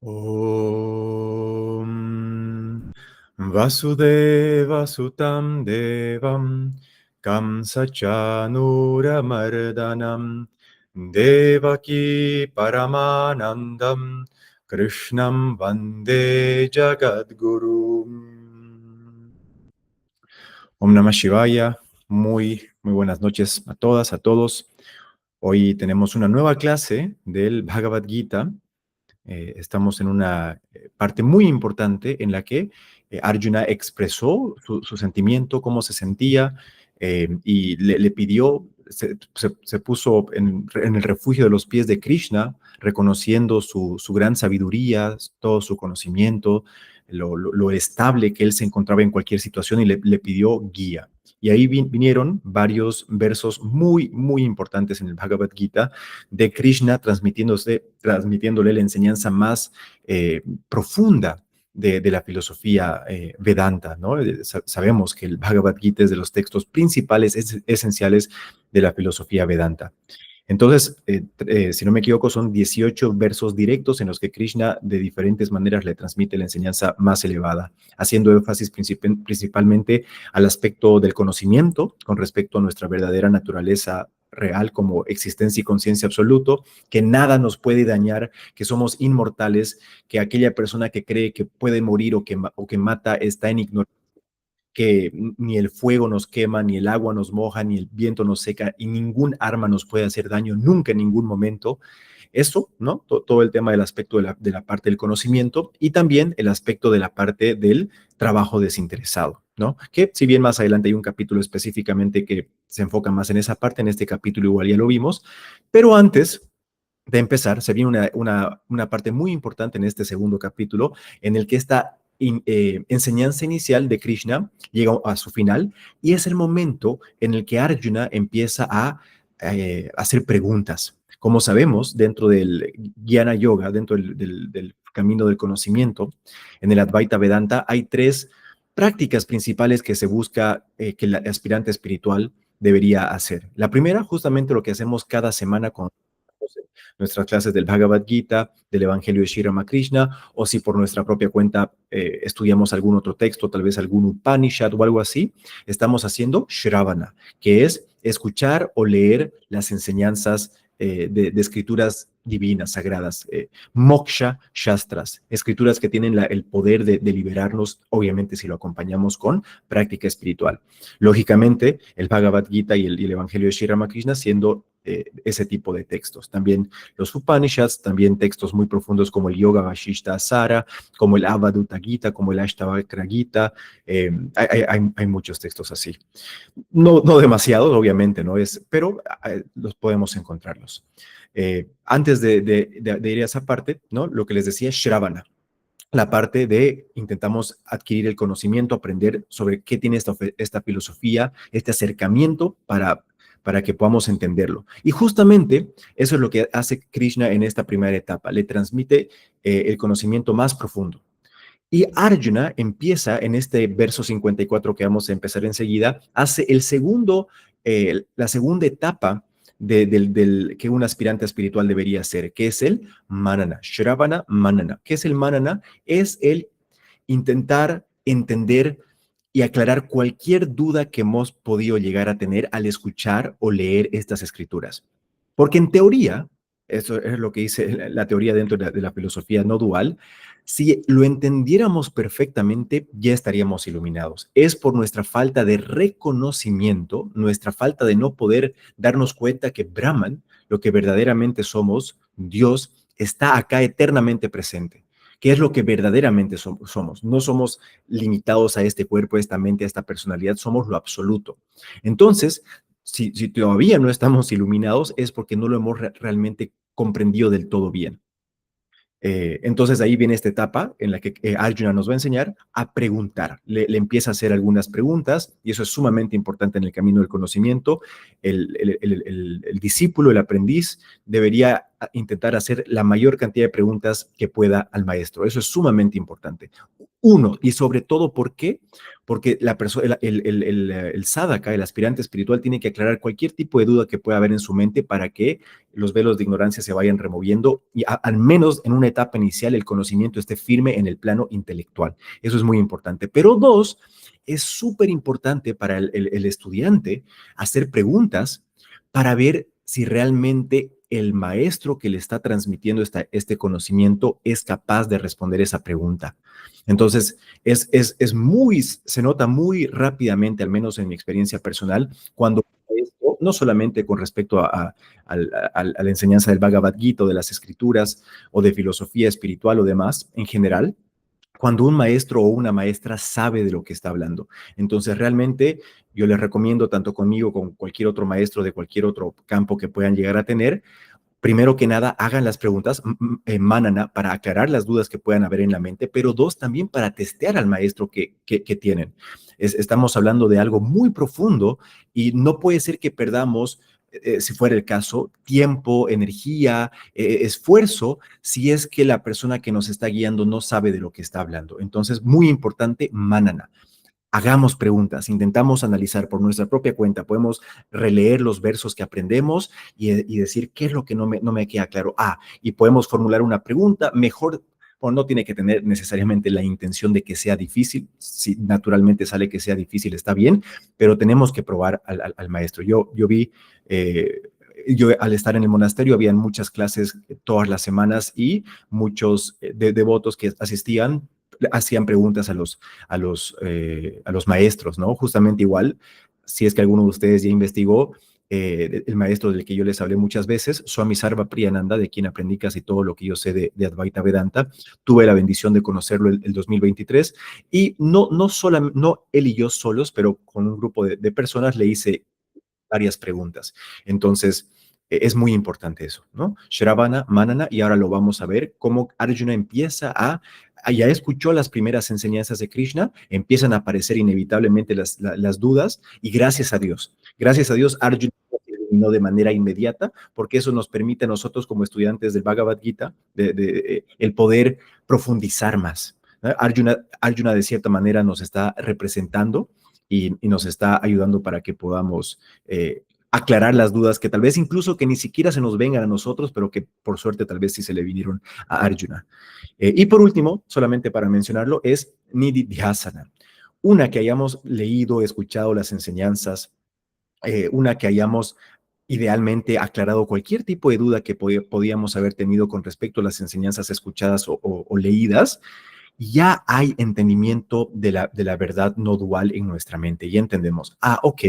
Om Vasudeva Sutam Devam Kamsachanuramardanam Devaki Paramanandam Krishnam Vande Jagadguru. Om Namah Shivaya. Muy buenas noches a todas, a todos. Hoy tenemos una nueva clase del Bhagavad Gita. Estamos en una parte muy importante en la que Arjuna expresó su sentimiento, cómo se sentía, y le pidió, se puso en el refugio de los pies de Krishna, reconociendo su gran sabiduría, todo su conocimiento, lo estable que él se encontraba en cualquier situación, y le pidió guía. Y ahí vinieron varios versos muy importantes en el Bhagavad Gita de Krishna transmitiéndole la enseñanza más profunda de la filosofía Vedanta, ¿no? Sabemos que el Bhagavad Gita es de los textos principales, esenciales de la filosofía Vedanta. Entonces, si no me equivoco, son 18 versos directos en los que Krishna de diferentes maneras le transmite la enseñanza más elevada, haciendo énfasis principalmente al aspecto del conocimiento con respecto a nuestra verdadera naturaleza real como existencia y conciencia absoluto, que nada nos puede dañar, que somos inmortales, que aquella persona que cree que puede morir o que mata está en ignorancia, que ni el fuego nos quema, ni el agua nos moja, ni el viento nos seca, y ningún arma nos puede hacer daño nunca en ningún momento. Eso, ¿no? Todo el tema del aspecto de la parte del conocimiento, y también el aspecto de la parte del trabajo desinteresado, ¿no? Que si bien más adelante hay un capítulo específicamente que se enfoca más en esa parte, en este capítulo igual ya lo vimos, pero antes de empezar, se viene una parte muy importante en este segundo capítulo, en el que esta enseñanza inicial de Krishna llega a su final, y es el momento en el que Arjuna empieza a hacer preguntas. Como sabemos, dentro del Jnana Yoga, dentro del camino del conocimiento, en el Advaita Vedanta, hay tres prácticas principales que se busca que el aspirante espiritual debería hacer. La primera, justamente lo que hacemos cada semana con nuestras clases del Bhagavad Gita, del Evangelio de Sri Ramakrishna, o si por nuestra propia cuenta estudiamos algún otro texto, tal vez algún Upanishad o algo así, estamos haciendo Shravana, que es escuchar o leer las enseñanzas de escrituras divinas, sagradas, moksha shastras, escrituras que tienen el poder de liberarnos, obviamente si lo acompañamos con práctica espiritual. Lógicamente, el Bhagavad Gita y el Evangelio de Sri Ramakrishna siendo ese tipo de textos. También los Upanishads, también textos muy profundos como el Yoga Vashishta Asara, como el Avadhuta Gita, como el Ashtavakra Gita. Hay muchos textos así. No demasiados, obviamente, ¿no? Pero los podemos encontrarlos. Antes de ir a esa parte, ¿no? Lo que les decía es Shravana, la parte de intentamos adquirir el conocimiento, aprender sobre qué tiene esta filosofía, este acercamiento para que podamos entenderlo. Y justamente eso es lo que hace Krishna en esta primera etapa, le transmite el conocimiento más profundo. Y Arjuna empieza en este verso 54 que vamos a empezar enseguida, hace la segunda etapa que un aspirante espiritual debería hacer, que es el manana, Shravana Manana. ¿Qué es el manana? Es el intentar entender y aclarar cualquier duda que hemos podido llegar a tener al escuchar o leer estas escrituras. Porque en teoría, eso es lo que dice la teoría dentro de la filosofía no dual, si lo entendiéramos perfectamente, ya estaríamos iluminados. Es por nuestra falta de reconocimiento, nuestra falta de no poder darnos cuenta que Brahman, lo que verdaderamente somos, Dios, está acá eternamente presente. ¿Qué es lo que verdaderamente somos? No somos limitados a este cuerpo, a esta mente, a esta personalidad, somos lo absoluto. Entonces, si todavía no estamos iluminados, es porque no lo hemos realmente comprendido del todo bien. Entonces ahí viene esta etapa en la que Arjuna nos va a enseñar a preguntar. Le empieza a hacer algunas preguntas, y eso es sumamente importante en el camino del conocimiento. El discípulo, el aprendiz, debería intentar hacer la mayor cantidad de preguntas que pueda al maestro. Eso es sumamente importante. Uno, y sobre todo, ¿por qué? Porque el sadhaka, el aspirante espiritual, tiene que aclarar cualquier tipo de duda que pueda haber en su mente para que los velos de ignorancia se vayan removiendo y al menos en una etapa inicial el conocimiento esté firme en el plano intelectual. Eso es muy importante. Pero dos, es súper importante para el estudiante hacer preguntas para ver si realmente el maestro que le está transmitiendo este conocimiento es capaz de responder esa pregunta. Entonces, se nota muy rápidamente, al menos en mi experiencia personal, cuando esto, no solamente con respecto a la enseñanza del Bhagavad Gita, o de las escrituras, o de filosofía espiritual o demás, en general, cuando un maestro o una maestra sabe de lo que está hablando. Entonces, realmente yo les recomiendo, tanto conmigo como con cualquier otro maestro de cualquier otro campo que puedan llegar a tener, primero que nada, hagan las preguntas en manana para aclarar las dudas que puedan haber en la mente, pero dos, también para testear al maestro que tienen. Estamos hablando de algo muy profundo y no puede ser que perdamos, si fuera el caso, tiempo, energía, esfuerzo, si es que la persona que nos está guiando no sabe de lo que está hablando. Entonces, muy importante, manana. Hagamos preguntas, intentamos analizar por nuestra propia cuenta, podemos releer los versos que aprendemos y decir qué es lo que no me queda claro. Y podemos formular una pregunta, mejor, o no tiene que tener necesariamente la intención de que sea difícil, si naturalmente sale que sea difícil, está bien, pero tenemos que probar al maestro. Yo vi, yo al estar en el monasterio, habían muchas clases todas las semanas y muchos devotos que asistían hacían preguntas a los maestros, ¿no? Justamente igual, si es que alguno de ustedes ya investigó, el maestro del que yo les hablé muchas veces, Swami Sarva Priyananda, de quien aprendí casi todo lo que yo sé de Advaita Vedanta, tuve la bendición de conocerlo el 2023 y no él y yo solos, pero con un grupo de personas le hice varias preguntas. Entonces, es muy importante eso, ¿no? Shravana, Manana, y ahora lo vamos a ver cómo Arjuna empieza ya escuchó las primeras enseñanzas de Krishna, empiezan a aparecer inevitablemente las dudas, y gracias a Dios, Arjuna eliminó de manera inmediata, porque eso nos permite a nosotros como estudiantes del Bhagavad Gita el poder profundizar más. ¿No? Arjuna de cierta manera nos está representando y nos está ayudando para que podamos aclarar las dudas que tal vez incluso que ni siquiera se nos vengan a nosotros, pero que por suerte tal vez sí se le vinieron a Arjuna. Y por último, solamente para mencionarlo, es Nididhyasana. Una que hayamos leído, escuchado las enseñanzas, una que hayamos idealmente aclarado cualquier tipo de duda que podíamos haber tenido con respecto a las enseñanzas escuchadas o leídas, ya hay entendimiento de la verdad no dual en nuestra mente. Ya entendemos, ok,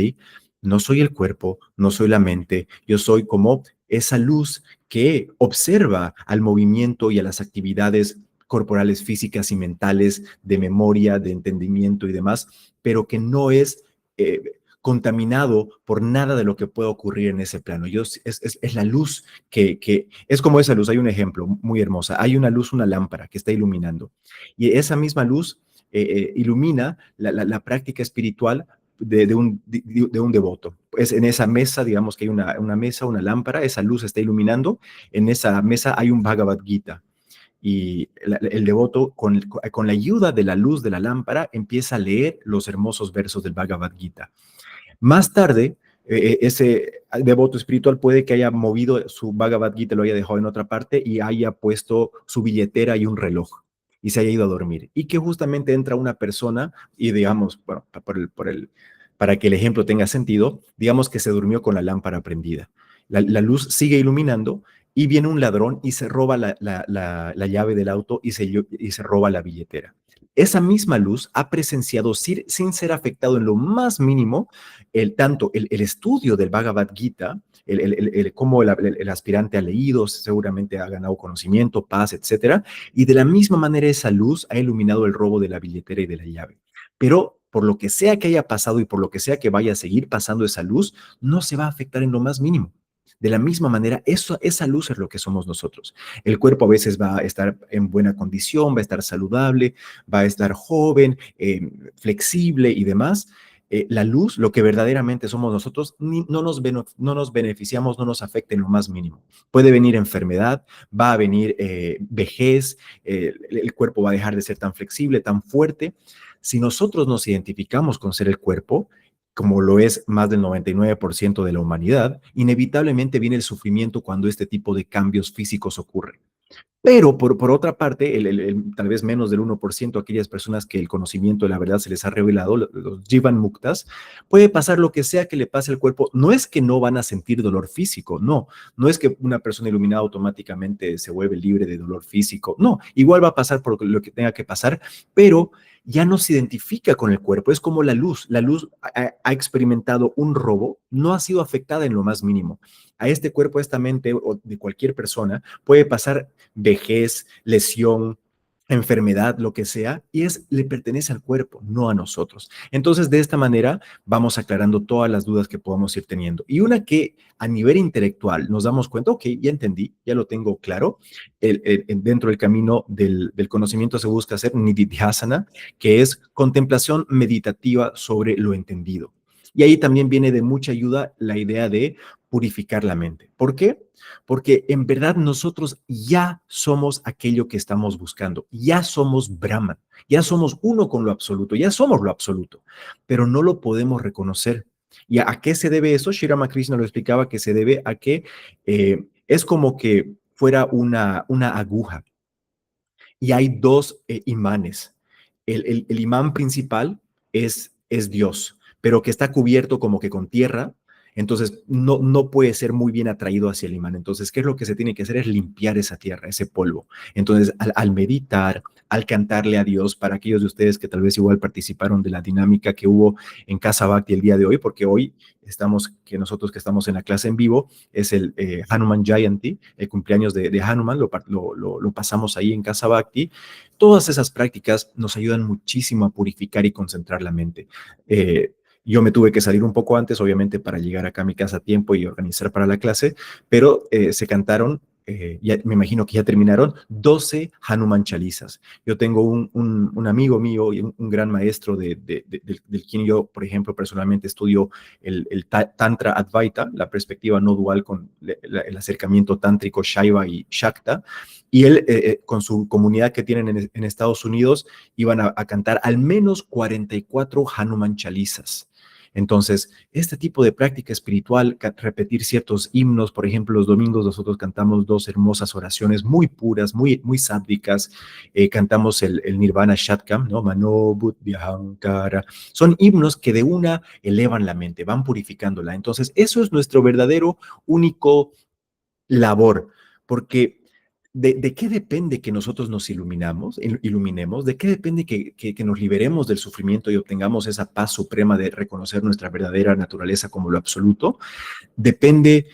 no soy el cuerpo, no soy la mente, yo soy como esa luz que observa al movimiento y a las actividades corporales, físicas y mentales, de memoria, de entendimiento y demás, pero que no es contaminado por nada de lo que pueda ocurrir en ese plano. Es la luz que es como esa luz. Hay un ejemplo muy hermosa. Hay una luz, una lámpara que está iluminando y esa misma luz ilumina la práctica espiritual de un devoto. Pues en esa mesa, digamos que hay una mesa, una lámpara, esa luz está iluminando, en esa mesa hay un Bhagavad Gita y el devoto con la ayuda de la luz de la lámpara empieza a leer los hermosos versos del Bhagavad Gita. Más tarde, ese devoto espiritual puede que haya movido su Bhagavad Gita, lo haya dejado en otra parte y haya puesto su billetera y un reloj y se haya ido a dormir. Y que justamente entra una persona y digamos, bueno, para que el ejemplo tenga sentido, digamos que se durmió con la lámpara prendida. La luz sigue iluminando y viene un ladrón y se roba la llave del auto y se roba la billetera. Esa misma luz ha presenciado sin ser afectado en lo más mínimo tanto el estudio del Bhagavad Gita, cómo el aspirante ha leído, seguramente ha ganado conocimiento, paz, etcétera, y de la misma manera esa luz ha iluminado el robo de la billetera y de la llave. Pero por lo que sea que haya pasado y por lo que sea que vaya a seguir pasando esa luz, no se va a afectar en lo más mínimo. De la misma manera, esa luz es lo que somos nosotros. El cuerpo a veces va a estar en buena condición, va a estar saludable, va a estar joven, flexible y demás, la luz, lo que verdaderamente somos nosotros, no nos beneficiamos, no nos afecta en lo más mínimo. Puede venir enfermedad, va a venir vejez, el cuerpo va a dejar de ser tan flexible, tan fuerte. Si nosotros nos identificamos con ser el cuerpo, como lo es más del 99% de la humanidad, inevitablemente viene el sufrimiento cuando este tipo de cambios físicos ocurren. Pero por otra parte, tal vez menos del 1%, aquellas personas que el conocimiento de la verdad se les ha revelado, los Jivan Muktas, puede pasar lo que sea que le pase al cuerpo. No es que no van a sentir dolor físico, no. No es que una persona iluminada automáticamente se vuelve libre de dolor físico. No, igual va a pasar por lo que tenga que pasar, pero ya no se identifica con el cuerpo. Es como la luz. La luz ha experimentado un robo, no ha sido afectada en lo más mínimo. A este cuerpo, a esta mente o de cualquier persona puede pasar vejez, lesión, enfermedad, lo que sea, y le pertenece al cuerpo, no a nosotros. Entonces, de esta manera vamos aclarando todas las dudas que podamos ir teniendo. Y una que a nivel intelectual nos damos cuenta, ok, ya entendí, ya lo tengo claro, dentro del camino del conocimiento se busca hacer nididhyasana, que es contemplación meditativa sobre lo entendido. Y ahí también viene de mucha ayuda la idea de purificar la mente. ¿Por qué? Porque en verdad nosotros ya somos aquello que estamos buscando, ya somos Brahman, ya somos uno con lo absoluto, ya somos lo absoluto, pero no lo podemos reconocer. ¿Y a qué se debe eso? Sri Ramakrishna lo explicaba, que se debe a que es como que fuera una aguja y hay dos imanes. El imán principal es Dios, pero que está cubierto como que con tierra, entonces no puede ser muy bien atraído hacia el imán. Entonces, ¿qué es lo que se tiene que hacer? Es limpiar esa tierra, ese polvo. Entonces, al meditar, al cantarle a Dios, para aquellos de ustedes que tal vez igual participaron de la dinámica que hubo en Casa Bhakti el día de hoy, porque hoy nosotros que estamos en la clase en vivo, es el Hanuman Jayanti, el cumpleaños de Hanuman, lo pasamos ahí en Casa Bhakti. Todas esas prácticas nos ayudan muchísimo a purificar y concentrar la mente. Yo me tuve que salir un poco antes, obviamente, para llegar acá a mi casa a tiempo y organizar para la clase, pero se cantaron, ya, me imagino que ya terminaron, 12 Hanuman Chalisas. Yo tengo un amigo mío y un gran maestro del quien yo, por ejemplo, personalmente estudio el Tantra Advaita, la perspectiva no dual con el acercamiento tántrico Shaiva y Shakta, y él, con su comunidad que tienen en Estados Unidos, iban a cantar al menos 44 Hanuman Chalisas. Entonces, este tipo de práctica espiritual, repetir ciertos himnos, por ejemplo, los domingos nosotros cantamos dos hermosas oraciones muy puras, muy sádvicas, cantamos el Nirvana Shatkam, ¿no? Mano Buddhyahankara. Son himnos que de una elevan la mente, van purificándola. Entonces, eso es nuestro verdadero, único labor, porque ¿de qué depende que nosotros nos iluminemos? ¿De qué depende que nos liberemos del sufrimiento y obtengamos esa paz suprema de reconocer nuestra verdadera naturaleza como lo absoluto? Depende,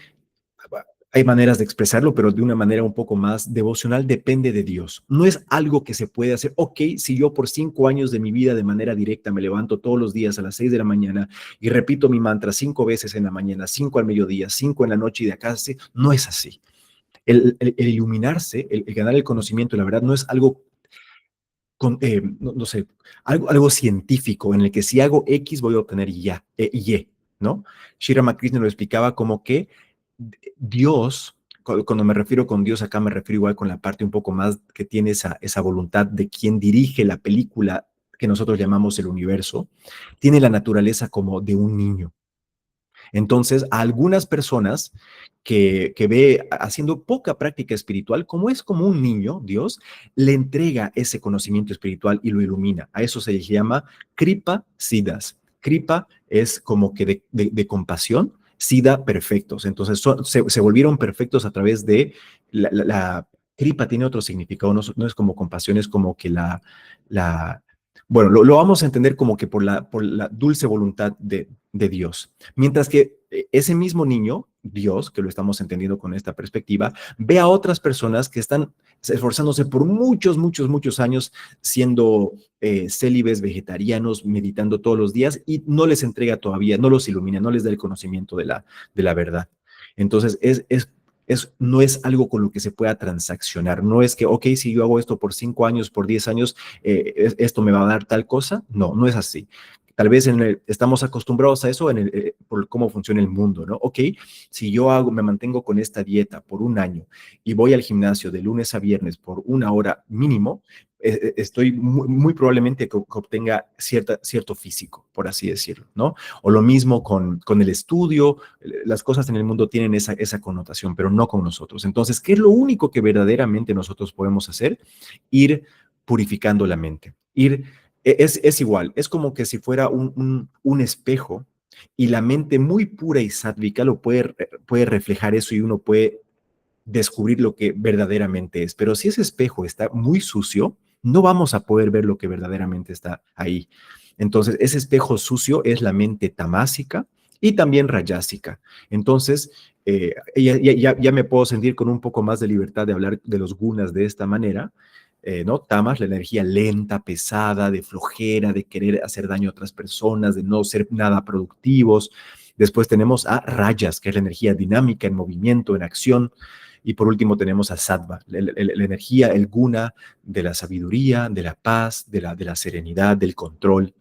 hay maneras de expresarlo, pero de una manera un poco más devocional, depende de Dios. No es algo que se puede hacer. Ok, si yo por 5 años de mi vida de manera directa me levanto todos los días a las 6 de la mañana y repito mi mantra 5 veces en la mañana, 5 al mediodía, 5 en la noche y de acá, no es así. El iluminarse, el ganar el conocimiento, la verdad, no es algo, no sé, algo científico en el que si hago X voy a obtener Y, ¿no? Sri Ramakrishna lo explicaba como que Dios, cuando me refiero con Dios acá, me refiero igual con la parte un poco más que tiene esa voluntad de quien dirige la película que nosotros llamamos el universo, tiene la naturaleza como de un niño. Entonces, a algunas personas que ve haciendo poca práctica espiritual, como es como un niño, Dios le entrega ese conocimiento espiritual y lo ilumina. A eso se llama Kripa Siddhas. Kripa es como que de compasión, Siddha perfectos. Entonces, se volvieron perfectos a través de la Kripa tiene otro significado, no es como compasión, es como que bueno, lo vamos a entender como que por la dulce voluntad de Dios. Mientras que ese mismo niño, Dios, que lo estamos entendiendo con esta perspectiva, ve a otras personas que están esforzándose por muchos años siendo célibes, vegetarianos, meditando todos los días y no les entrega todavía, no los ilumina, no les da el conocimiento de la verdad. Entonces, no es algo con lo que se pueda transaccionar. No es que, ok, si yo hago esto por 5 años, por 10 años, esto me va a dar tal cosa. No, no es así. Tal vez estamos acostumbrados a eso por cómo funciona el mundo, ¿no? Ok, si yo me mantengo con esta dieta por un año y voy al gimnasio de lunes a viernes por una hora mínimo, estoy muy probablemente que obtenga cierto físico, por así decirlo, ¿no? O lo mismo con el estudio, las cosas en el mundo tienen esa connotación, pero no con nosotros. Entonces, ¿qué es lo único que verdaderamente nosotros podemos hacer? Ir purificando la mente, es igual, es como que si fuera un espejo y la mente muy pura y sádvica puede reflejar eso y uno puede descubrir lo que verdaderamente es. Pero si ese espejo está muy sucio, no vamos a poder ver lo que verdaderamente está ahí. Entonces, ese espejo sucio es la mente tamásica y también rayásica. Entonces, ya me puedo sentir con un poco más de libertad de hablar de los gunas de esta manera, ¿no? Tamas, la energía lenta, pesada, de flojera, de querer hacer daño a otras personas, de no ser nada productivos. Después tenemos a rayas, que es la energía dinámica, en movimiento, en acción. Y por último tenemos a sattva, la energía, el guna de la sabiduría, de la paz, de la serenidad, del control.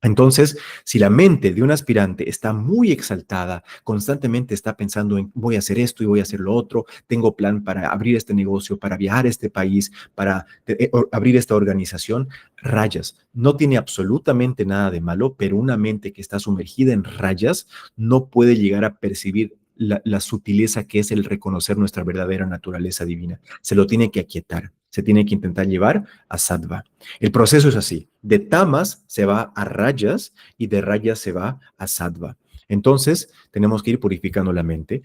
Entonces, si la mente de un aspirante está muy exaltada, constantemente está pensando en voy a hacer esto y voy a hacer lo otro, tengo plan para abrir este negocio, para viajar a este país, para abrir esta organización, rayas. No tiene absolutamente nada de malo, pero una mente que está sumergida en rayas no puede llegar a percibir la sutileza que es el reconocer nuestra verdadera naturaleza divina. Se lo tiene que aquietar, se tiene que intentar llevar a sattva. El proceso es así, de tamas se va a rayas y de rayas se va a sattva. Entonces, tenemos que ir purificando la mente,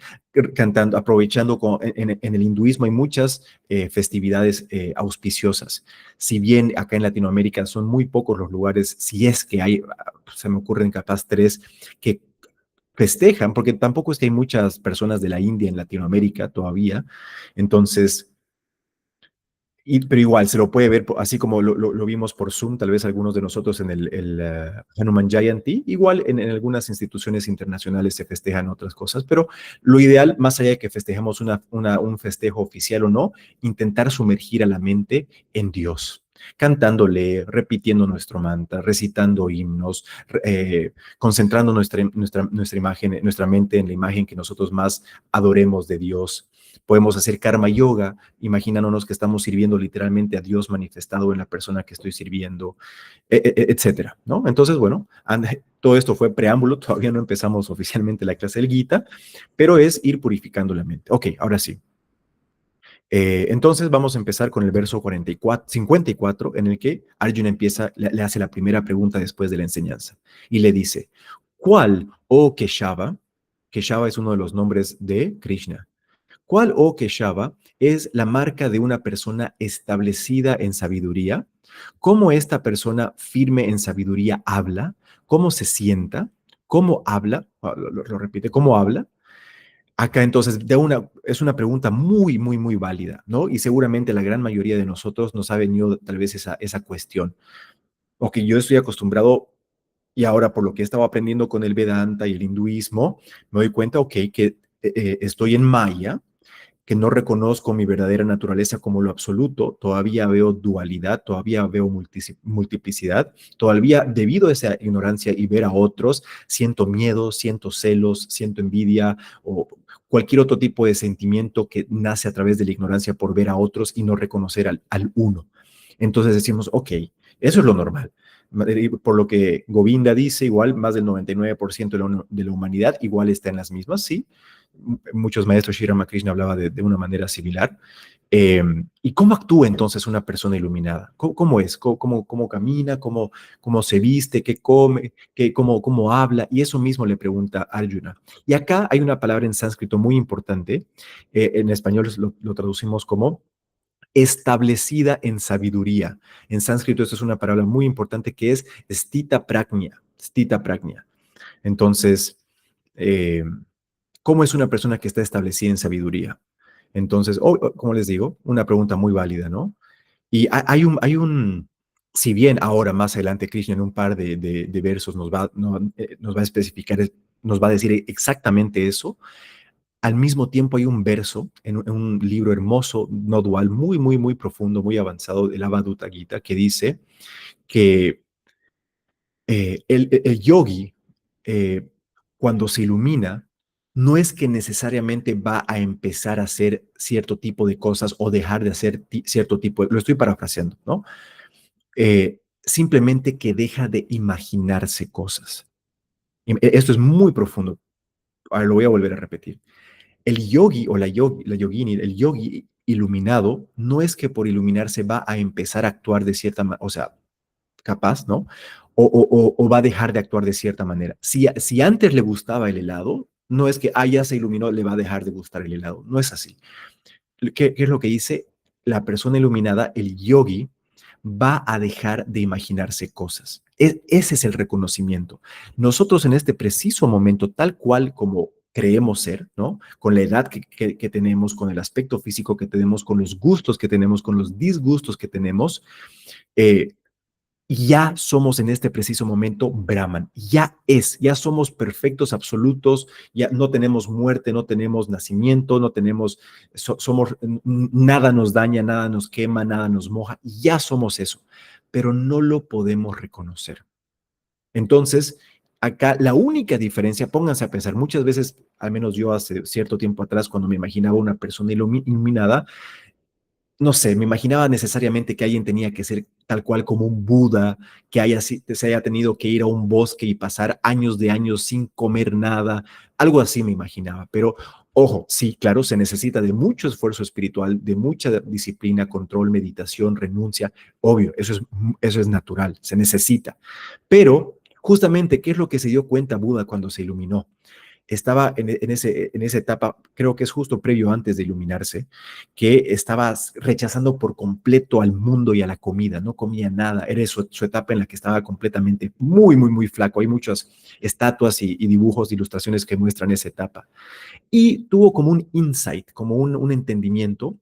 cantando, aprovechando en el hinduismo hay muchas festividades auspiciosas. Si bien acá en Latinoamérica son muy pocos los lugares, si es que hay, se me ocurren capaz tres, que festejan, porque tampoco es que hay muchas personas de la India en Latinoamérica todavía. Entonces, pero igual se lo puede ver, así como lo vimos por Zoom, tal vez algunos de nosotros en el Hanuman Jayanti, igual en algunas instituciones internacionales se festejan otras cosas, pero lo ideal, más allá de que festejemos un festejo oficial o no, intentar sumergir a la mente en Dios, cantándole, repitiendo nuestro mantra, recitando himnos, concentrando nuestra imagen, nuestra mente en la imagen que nosotros más adoremos de Dios. Podemos hacer karma yoga, imaginándonos que estamos sirviendo literalmente a Dios manifestado en la persona que estoy sirviendo, etcétera, ¿no? Entonces, bueno, todo esto fue preámbulo, todavía no empezamos oficialmente la clase del Gita, pero es ir purificando la mente. Ok, ahora sí. Entonces vamos a empezar con el verso 54, en el que Arjuna le hace la primera pregunta después de la enseñanza y le dice, ¿cuál, oh Keshava? Keshava es uno de los nombres de Krishna. ¿Cuál, oh Keshava, es la marca de una persona establecida en sabiduría? ¿Cómo esta persona firme en sabiduría habla? ¿Cómo se sienta? ¿Cómo habla? Lo repite, ¿cómo habla? Acá entonces es una pregunta muy, muy, muy válida, ¿no? Y seguramente la gran mayoría de nosotros nos ha venido tal vez esa cuestión. Ok, yo estoy acostumbrado y ahora por lo que he estado aprendiendo con el Vedanta y el hinduismo, me doy cuenta, ok, que estoy en Maya, que no reconozco mi verdadera naturaleza como lo absoluto, todavía veo dualidad, todavía veo multiplicidad, todavía debido a esa ignorancia y ver a otros, siento miedo, siento celos, siento envidia o cualquier otro tipo de sentimiento que nace a través de la ignorancia por ver a otros y no reconocer al uno. Entonces decimos, ok, eso es lo normal. Por lo que Govinda dice, igual más del 99% de la humanidad igual está en las mismas, sí, muchos maestros Sri Ramakrishna hablaba de una manera similar. ¿Y cómo actúa entonces una persona iluminada? ¿Cómo es? ¿Cómo camina? ¿Cómo se viste? ¿Qué come? ¿Cómo habla? Y eso mismo le pregunta Arjuna. Y acá hay una palabra en sánscrito muy importante. En español lo traducimos como establecida en sabiduría. En sánscrito esto es una palabra muy importante que es stita prajna. Stita prajna. Entonces, eh, ¿cómo es una persona que está establecida en sabiduría? Entonces, como les digo, una pregunta muy válida, ¿no? Y si bien ahora más adelante Krishna en un par de versos nos va a especificar, nos va a decir exactamente eso, al mismo tiempo hay un verso en un libro hermoso, no dual, muy, muy, muy profundo, muy avanzado, del Avadhuta Gita, que dice que El yogi, eh, cuando se ilumina, no es que necesariamente va a empezar a hacer cierto tipo de cosas o dejar de hacer cierto tipo lo estoy parafraseando, ¿no? Simplemente que deja de imaginarse cosas. Esto es muy profundo. Ahora lo voy a volver a repetir. El yogi o la yogini, el yogi iluminado, no es que por iluminarse va a empezar a actuar de cierta manera, o sea, capaz, ¿no? O va a dejar de actuar de cierta manera. Si antes le gustaba el helado, no es que, ya se iluminó, le va a dejar de gustar el helado. No es así. ¿Qué es lo que dice? La persona iluminada, el yogi, va a dejar de imaginarse cosas. Ese es el reconocimiento. Nosotros en este preciso momento, tal cual como creemos ser, ¿no? Con la edad que tenemos, con el aspecto físico que tenemos, con los gustos que tenemos, con los disgustos que tenemos, eh, ya somos en este preciso momento Brahman, ya somos perfectos absolutos, ya no tenemos muerte, no tenemos nacimiento, no tenemos, somos, nada nos daña, nada nos quema, nada nos moja, ya somos eso, pero no lo podemos reconocer. Entonces, acá la única diferencia, pónganse a pensar, muchas veces, al menos yo hace cierto tiempo atrás, cuando me imaginaba una persona iluminada, no sé, me imaginaba necesariamente que alguien tenía que ser tal cual como un Buda, que se haya tenido que ir a un bosque y pasar años de años sin comer nada, algo así me imaginaba. Pero ojo, sí, claro, se necesita de mucho esfuerzo espiritual, de mucha disciplina, control, meditación, renuncia, obvio, eso es natural, se necesita. Pero justamente, ¿qué es lo que se dio cuenta Buda cuando se iluminó? Estaba en esa etapa, creo que es justo previo antes de iluminarse, que estaba rechazando por completo al mundo y a la comida, no comía nada, era su etapa en la que estaba completamente muy, muy, muy flaco. Hay muchas estatuas y dibujos, ilustraciones que muestran esa etapa. Y tuvo como un insight, como un entendimiento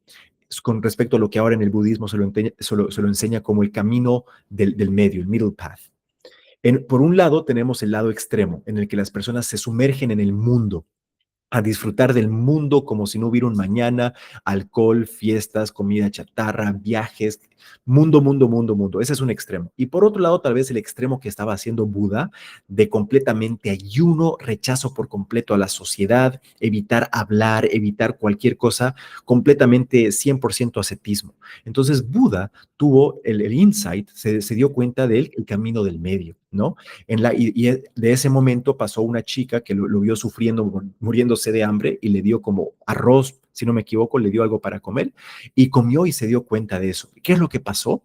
con respecto a lo que ahora en el budismo se lo enseña como el camino del medio, el middle path. Por un lado tenemos el lado extremo, en el que las personas se sumergen en el mundo, a disfrutar del mundo como si no hubiera un mañana, alcohol, fiestas, comida chatarra, viajes, mundo, mundo, mundo, mundo. Ese es un extremo. Y por otro lado, tal vez el extremo que estaba haciendo Buda, de completamente ayuno, rechazo por completo a la sociedad, evitar hablar, evitar cualquier cosa, completamente 100% ascetismo. Entonces Buda tuvo el insight, se dio cuenta del el camino del medio, ¿no? Y de ese momento pasó una chica que lo vio sufriendo, muriéndose de hambre y le dio como arroz, si no me equivoco, le dio algo para comer y comió y se dio cuenta de eso. ¿Qué es lo que pasó?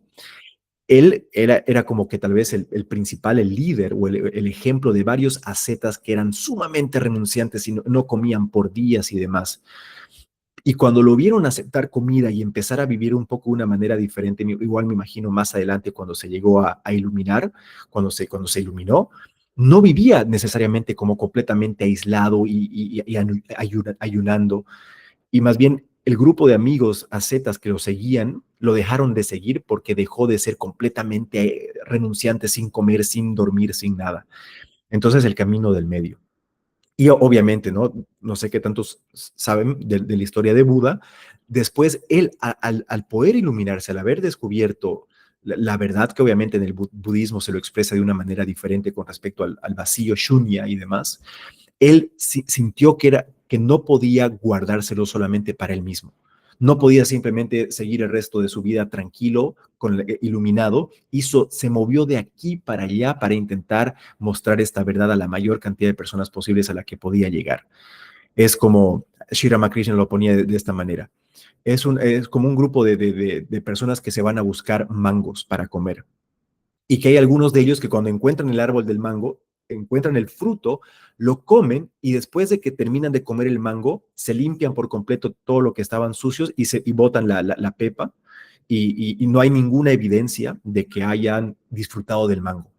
Él era como que tal vez el principal, el líder o el ejemplo de varios ascetas que eran sumamente renunciantes y no comían por días y demás. Y cuando lo vieron aceptar comida y empezar a vivir un poco de una manera diferente, igual me imagino más adelante cuando se llegó a iluminar, cuando se iluminó, no vivía necesariamente como completamente aislado y ayunando, y más bien el grupo de amigos ascetas que lo seguían lo dejaron de seguir porque dejó de ser completamente renunciante, sin comer, sin dormir, sin nada. Entonces el camino del medio. Y obviamente, no sé qué tantos saben de la historia de Buda, después él, al poder iluminarse, al haber descubierto la verdad, que obviamente en el budismo se lo expresa de una manera diferente con respecto al vacío shunya y demás, él sintió que no podía guardárselo solamente para él mismo. No podía simplemente seguir el resto de su vida tranquilo, iluminado. Se movió de aquí para allá para intentar mostrar esta verdad a la mayor cantidad de personas posibles a la que podía llegar. Es como Sri Ramakrishna lo ponía de esta manera. Es como un grupo de personas que se van a buscar mangos para comer, y que hay algunos de ellos que cuando encuentran el árbol del mango, encuentran el fruto, lo comen y después de que terminan de comer el mango, se limpian por completo todo lo que estaban sucios y botan la pepa, y no hay ninguna evidencia de que hayan disfrutado del mango.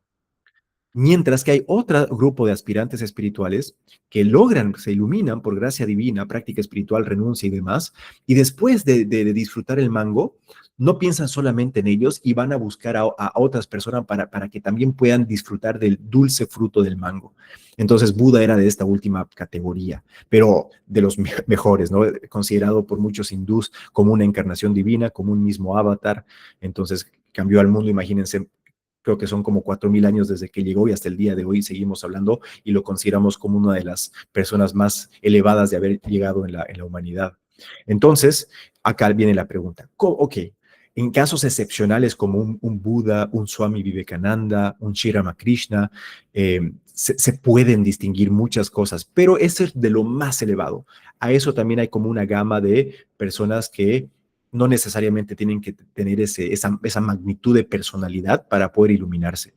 Mientras que hay otro grupo de aspirantes espirituales que logran, se iluminan por gracia divina, práctica espiritual, renuncia y demás, y después de disfrutar el mango, no piensan solamente en ellos y van a buscar a otras personas para que también puedan disfrutar del dulce fruto del mango. Entonces Buda era de esta última categoría, pero de los mejores, ¿no? Considerado por muchos hindús como una encarnación divina, como un mismo avatar. Entonces cambió al mundo, imagínense, creo que son como 4.000 años desde que llegó y hasta el día de hoy seguimos hablando y lo consideramos como una de las personas más elevadas de haber llegado en la humanidad. Entonces, acá viene la pregunta. Ok, en casos excepcionales como un Buda, un Swami Vivekananda, un Sri Ramakrishna, se pueden distinguir muchas cosas, pero eso es de lo más elevado. A eso también hay como una gama de personas que no necesariamente tienen que tener esa magnitud de personalidad para poder iluminarse.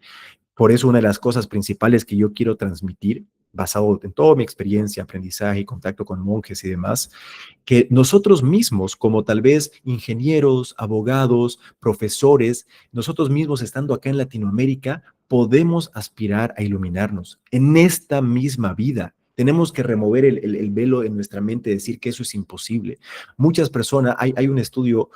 Por eso una de las cosas principales que yo quiero transmitir, basado en toda mi experiencia, aprendizaje y contacto con monjes y demás, que nosotros mismos, como tal vez ingenieros, abogados, profesores, nosotros mismos estando acá en Latinoamérica, podemos aspirar a iluminarnos en esta misma vida. Tenemos que remover el velo en nuestra mente, decir que eso es imposible. Muchas personas, hay un estudio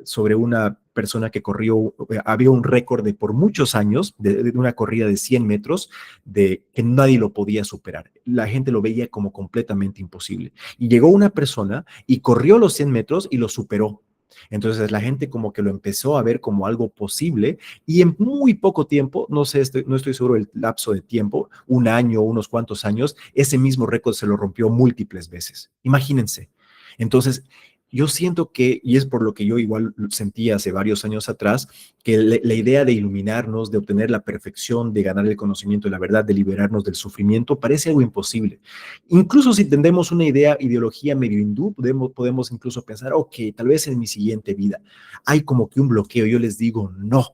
sobre una persona que corrió, había un récord de por muchos años, de una corrida de 100 metros, de que nadie lo podía superar. La gente lo veía como completamente imposible. Y llegó una persona y corrió los 100 metros y lo superó. Entonces la gente como que lo empezó a ver como algo posible y en muy poco tiempo, no sé, no estoy seguro del lapso de tiempo, un año, unos cuantos años, ese mismo récord se lo rompió múltiples veces. Imagínense. Entonces, yo siento que, y es por lo que yo igual sentí hace varios años atrás, que la idea de iluminarnos, de obtener la perfección, de ganar el conocimiento de la verdad, de liberarnos del sufrimiento, parece algo imposible. Incluso si tendemos una idea, ideología medio hindú, podemos incluso pensar, ok, tal vez en mi siguiente vida hay como que un bloqueo. Yo les digo, no.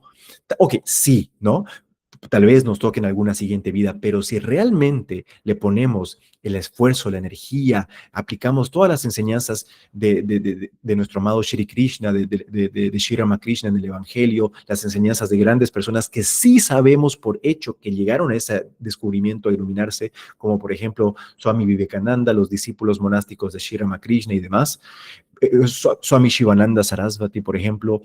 Ok, sí, ¿no? Tal vez nos toque en alguna siguiente vida, pero si realmente le ponemos el esfuerzo, la energía, aplicamos todas las enseñanzas de nuestro amado Shri Krishna, de Shri Ramakrishna en el Evangelio, las enseñanzas de grandes personas que sí sabemos por hecho que llegaron a ese descubrimiento, a iluminarse, como por ejemplo Swami Vivekananda, los discípulos monásticos de Shri Ramakrishna y demás, Swami Shivananda Sarasvati, por ejemplo,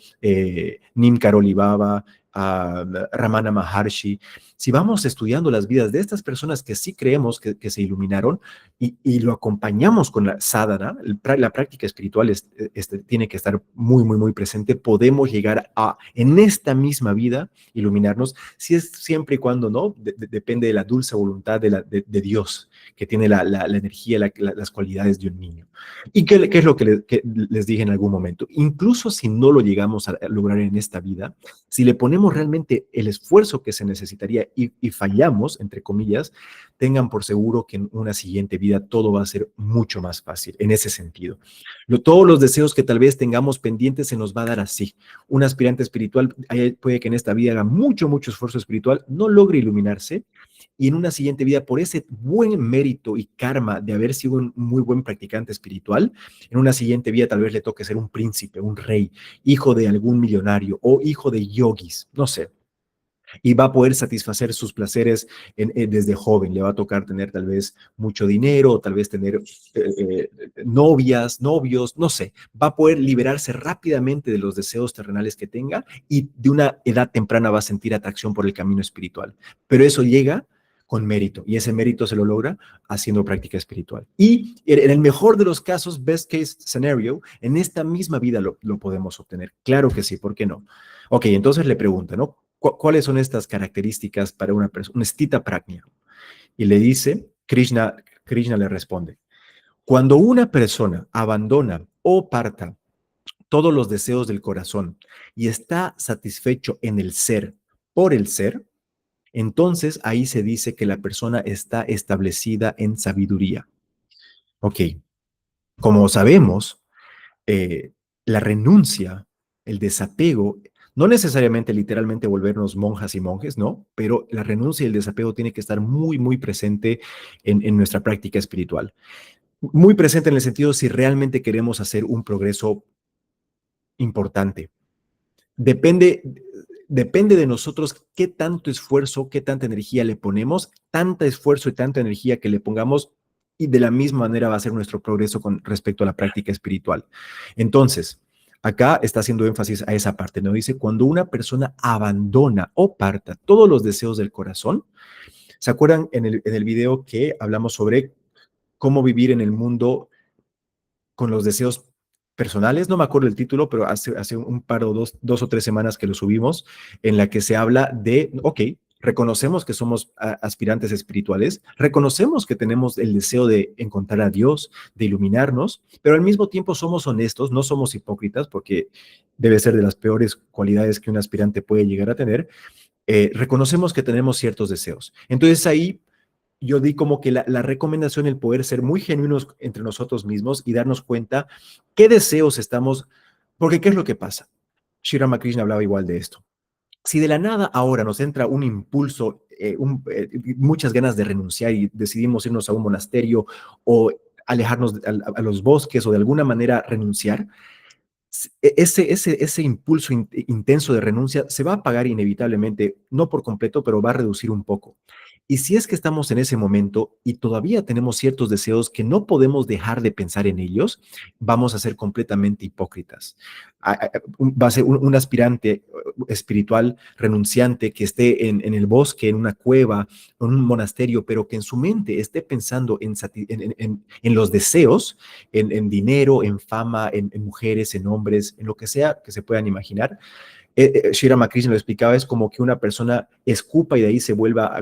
Nim Karoli Baba, Ramana Maharshi. Si vamos estudiando las vidas de estas personas que sí creemos que se iluminaron y lo acompañamos con la sadhana, la práctica espiritual tiene que estar muy, muy, muy presente, podemos llegar a, en esta misma vida, iluminarnos, si es siempre y cuando no, depende de la dulce voluntad de Dios, que tiene la energía, las cualidades de un niño. ¿Y qué es lo que les dije en algún momento? Incluso si no lo llegamos a lograr en esta vida, si le ponemos realmente el esfuerzo que se necesitaría y fallamos, entre comillas, tengan por seguro que en una siguiente vida todo va a ser mucho más fácil en ese sentido. Todos los deseos que tal vez tengamos pendientes se nos va a dar así. Un aspirante espiritual puede que en esta vida haga mucho, mucho esfuerzo espiritual, no logre iluminarse y en una siguiente vida, por ese buen mérito y karma de haber sido un muy buen practicante espiritual, en una siguiente vida tal vez le toque ser un príncipe, un rey, hijo de algún millonario o hijo de yogis, no sé. Y va a poder satisfacer sus placeres desde joven. Le va a tocar tener tal vez mucho dinero, tal vez tener novias, novios, no sé. Va a poder liberarse rápidamente de los deseos terrenales que tenga y de una edad temprana va a sentir atracción por el camino espiritual. Pero eso llega con mérito y ese mérito se lo logra haciendo práctica espiritual. Y en el mejor de los casos, best case scenario, en esta misma vida lo podemos obtener. Claro que sí, ¿por qué no? Ok, entonces le pregunta, ¿no? ¿Cuáles son estas características para una persona, un stita prajna? Y le dice, Krishna le responde, cuando una persona abandona o parta todos los deseos del corazón y está satisfecho en el ser por el ser, entonces ahí se dice que la persona está establecida en sabiduría. Ok, como sabemos, eh, la renuncia, el desapego, no necesariamente literalmente volvernos monjas y monjes, ¿no? Pero la renuncia y el desapego tiene que estar muy, muy presente en nuestra práctica espiritual. Muy presente en el sentido si realmente queremos hacer un progreso importante. Depende, depende de nosotros qué tanto esfuerzo, qué tanta energía le ponemos, tanta esfuerzo y tanta energía que le pongamos y de la misma manera va a ser nuestro progreso con respecto a la práctica espiritual. Entonces, acá está haciendo énfasis a esa parte, ¿no? Dice, cuando una persona abandona o parta todos los deseos del corazón, ¿se acuerdan en el video que hablamos sobre cómo vivir en el mundo con los deseos personales, no me acuerdo el título, pero hace un par o dos o tres semanas que lo subimos, en la que se habla de, ok, reconocemos que somos aspirantes espirituales, reconocemos que tenemos el deseo de encontrar a Dios, de iluminarnos, pero al mismo tiempo somos honestos, no somos hipócritas, porque debe ser de las peores cualidades que un aspirante puede llegar a tener. Reconocemos que tenemos ciertos deseos. Entonces ahí yo di como que la recomendación, el poder ser muy genuinos entre nosotros mismos y darnos cuenta qué deseos estamos, porque ¿qué es lo que pasa? Sri Ramakrishna hablaba igual de esto. Si de la nada ahora nos entra un impulso, muchas ganas de renunciar y decidimos irnos a un monasterio o alejarnos a los bosques o de alguna manera renunciar, ese impulso intenso de renuncia se va a apagar inevitablemente, no por completo, pero va a reducir un poco. Y si es que estamos en ese momento y todavía tenemos ciertos deseos que no podemos dejar de pensar en ellos, vamos a ser completamente hipócritas. Va a ser un aspirante espiritual renunciante que esté en el bosque, en una cueva, en un monasterio, pero que en su mente esté pensando en los deseos, dinero, en fama, en mujeres, en hombres, en lo que sea que se puedan imaginar. Sri Ramakrishna lo explicaba, es como que una persona escupa y de ahí se vuelva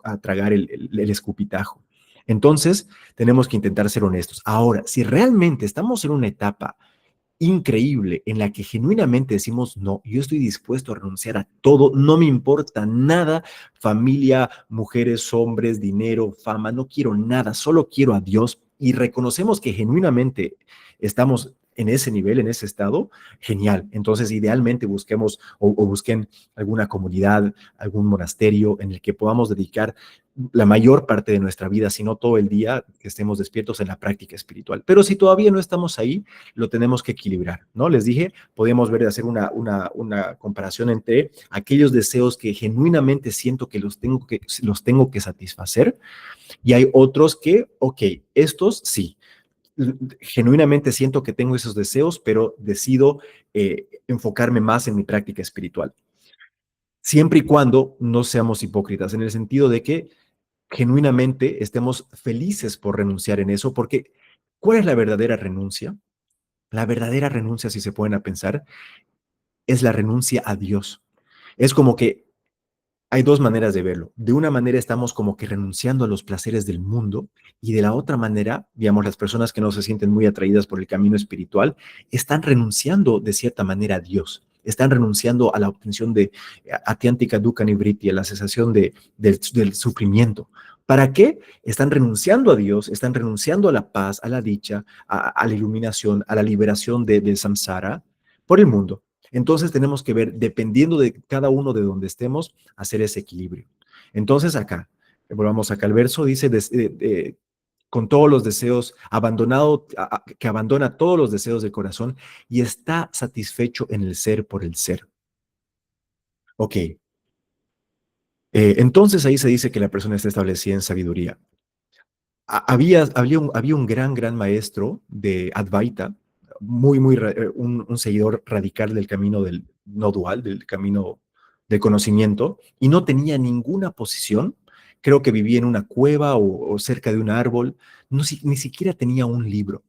a tragar el escupitajo. Entonces, tenemos que intentar ser honestos. Ahora, si realmente estamos en una etapa increíble en la que genuinamente decimos, no, yo estoy dispuesto a renunciar a todo, no me importa nada, familia, mujeres, hombres, dinero, fama, no quiero nada, solo quiero a Dios y reconocemos que genuinamente estamos en ese nivel, en ese estado, genial. Entonces, idealmente busquemos o busquen alguna comunidad, algún monasterio en el que podamos dedicar la mayor parte de nuestra vida, si no todo el día, que estemos despiertos en la práctica espiritual. Pero si todavía no estamos ahí, lo tenemos que equilibrar, ¿no? Les dije, podemos ver, hacer una comparación entre aquellos deseos que genuinamente siento que los tengo que satisfacer y hay otros que, ok, estos sí, genuinamente siento que tengo esos deseos, pero decido enfocarme más en mi práctica espiritual. Siempre y cuando no seamos hipócritas, en el sentido de que genuinamente estemos felices por renunciar en eso, porque ¿cuál es la verdadera renuncia? La verdadera renuncia, si se pueden a pensar, es la renuncia a Dios. Es como que hay dos maneras de verlo. De una manera estamos como que renunciando a los placeres del mundo y de la otra manera, digamos, las personas que no se sienten muy atraídas por el camino espiritual están renunciando de cierta manera a Dios. Están renunciando a la obtención de Atyantika Dukkha Nivriti, a la cesación del sufrimiento. ¿Para qué? Están renunciando a Dios, están renunciando a la paz, a la dicha, a la iluminación, a la liberación del samsara por el mundo. Entonces tenemos que ver, dependiendo de cada uno de donde estemos, hacer ese equilibrio. Entonces acá, volvamos acá al verso, dice, con todos los deseos, que abandona todos los deseos del corazón y está satisfecho en el ser por el ser. Ok, entonces ahí se dice que la persona está establecida en sabiduría. Había un gran maestro de Advaita, un seguidor radical del camino del no dual, del camino del conocimiento, y no tenía ninguna posición. Creo que vivía en una cueva o cerca de un árbol, no, ni siquiera tenía un libro.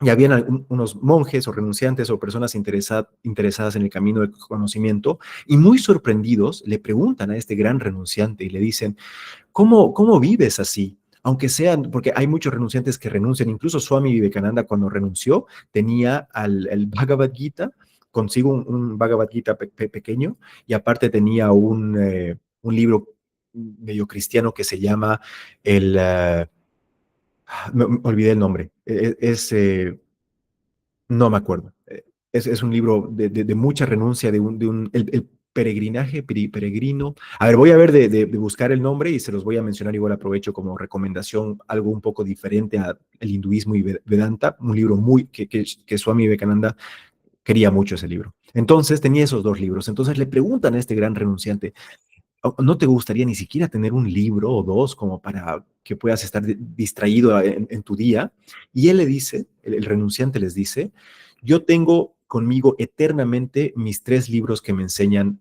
Y habían unos monjes o renunciantes o personas interesadas en el camino del conocimiento, y muy sorprendidos le preguntan a este gran renunciante y le dicen, ¿cómo vives así? Aunque sean, porque hay muchos renunciantes que renuncian, incluso Swami Vivekananda cuando renunció tenía el Bhagavad Gita, consigo un Bhagavad Gita pequeño, y aparte tenía un libro medio cristiano que se llama me olvidé el nombre, no me acuerdo. Es un libro de mucha renuncia, el peregrinaje, peregrino. A ver, voy a ver de buscar el nombre y se los voy a mencionar, igual aprovecho como recomendación, algo un poco diferente al hinduismo y Vedanta, un libro que Swami Vivekananda quería mucho ese libro. Entonces tenía esos dos libros. Entonces le preguntan a este gran renunciante, ¿no te gustaría ni siquiera tener un libro o dos como para que puedas estar distraído en tu día? Y él le dice, el renunciante les dice, yo tengo conmigo eternamente mis tres libros que me enseñan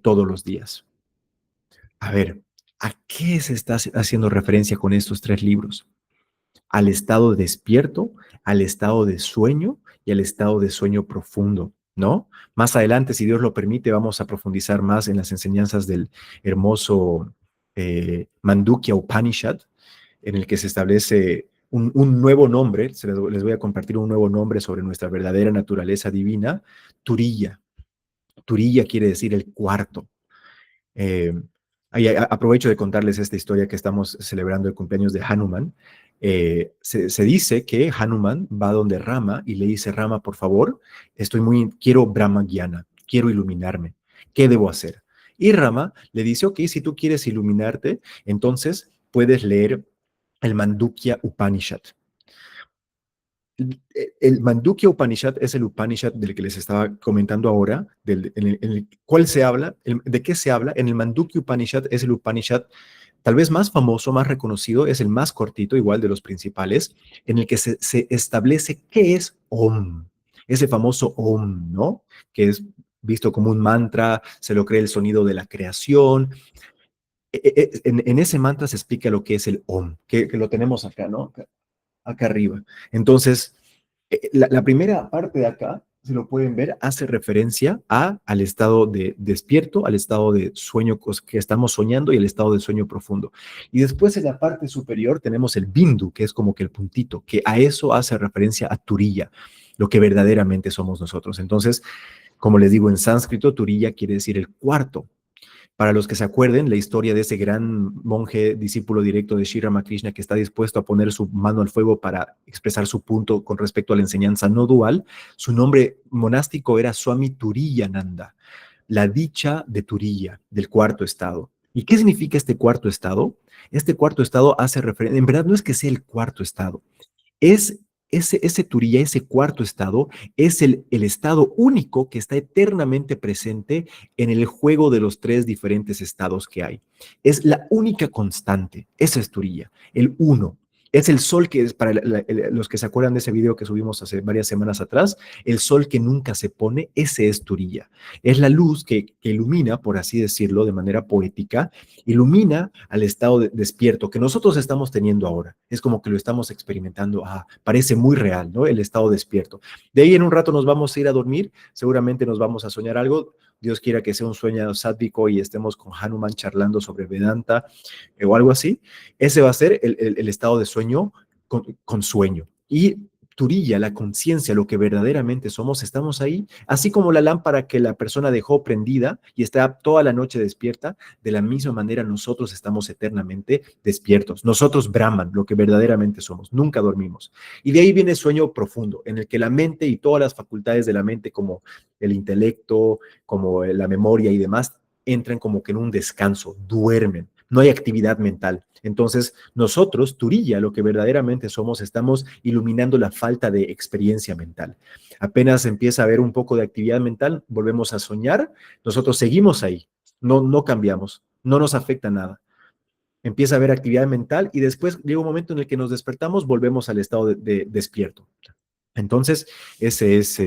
todos los días. A ver, ¿a qué se está haciendo referencia con estos tres libros? Al estado despierto, al estado de sueño y al estado de sueño profundo, ¿no? Más adelante, si Dios lo permite, vamos a profundizar más en las enseñanzas del hermoso Mandukya Upanishad, en el que se establece un nuevo nombre, les voy a compartir un nuevo nombre sobre nuestra verdadera naturaleza divina, Turiya. Turiya quiere decir el cuarto. Eh, Aprovecho de contarles esta historia que estamos celebrando el cumpleaños de Hanuman. Se dice que Hanuman va donde Rama y le dice, Rama, por favor, quiero Brahma Gyana, quiero iluminarme. ¿Qué debo hacer? Y Rama le dice, ok, si tú quieres iluminarte, entonces puedes leer el Mandukya Upanishad. El Mandukya Upanishad es el Upanishad del que les estaba comentando ahora, en el cual se habla, ¿de qué se habla? En el Mandukya Upanishad es el Upanishad tal vez más famoso, más reconocido, es el más cortito, igual de los principales, en el que se establece qué es Om, ese famoso Om, ¿no? Que es visto como un mantra, se lo cree el sonido de la creación. En ese mantra se explica lo que es el Om, que lo tenemos acá, ¿no? Acá arriba. Entonces, la primera parte de acá, si lo pueden ver, hace referencia al estado de despierto, al estado de sueño que estamos soñando y el estado de sueño profundo. Y después en la parte superior tenemos el bindu, que es como que el puntito, que a eso hace referencia a Turiya, lo que verdaderamente somos nosotros. Entonces, como les digo en sánscrito, Turiya quiere decir el cuarto. Para los que se acuerden, la historia de ese gran monje, discípulo directo de Sri Ramakrishna, que está dispuesto a poner su mano al fuego para expresar su punto con respecto a la enseñanza no dual, su nombre monástico era Swami Turiyananda, la dicha de Turiya, del cuarto estado. ¿Y qué significa este cuarto estado? Este cuarto estado hace referencia, en verdad no es que sea el cuarto estado, es ese Turiya, ese cuarto estado, es el estado único que está eternamente presente en el juego de los tres diferentes estados que hay. Es la única constante, esa es Turiya, el uno. Es el sol que es, para los que se acuerdan de ese video que subimos hace varias semanas atrás, el sol que nunca se pone, ese es Turiya. Es la luz que ilumina, por así decirlo, de manera poética, ilumina al estado despierto que nosotros estamos teniendo ahora. Es como que lo estamos experimentando. Parece muy real, ¿no? El estado despierto. De ahí en un rato nos vamos a ir a dormir, seguramente nos vamos a soñar algo. Dios quiera que sea un sueño sádvico y estemos con Hanuman charlando sobre Vedanta o algo así. Ese va a ser el estado de sueño con sueño. Y Turiya, la conciencia, lo que verdaderamente somos, estamos ahí, así como la lámpara que la persona dejó prendida y está toda la noche despierta, de la misma manera nosotros estamos eternamente despiertos. Nosotros Brahman, lo que verdaderamente somos, nunca dormimos. Y de ahí viene el sueño profundo, en el que la mente y todas las facultades de la mente, como el intelecto, como la memoria y demás, entran como que en un descanso, duermen, no hay actividad mental. Entonces, nosotros, Turiya, lo que verdaderamente somos, estamos iluminando la falta de experiencia mental. Apenas empieza a haber un poco de actividad mental, volvemos a soñar, nosotros seguimos ahí, no cambiamos, no nos afecta nada. Empieza a haber actividad mental y después llega un momento en el que nos despertamos, volvemos al estado de despierto. Entonces, ese es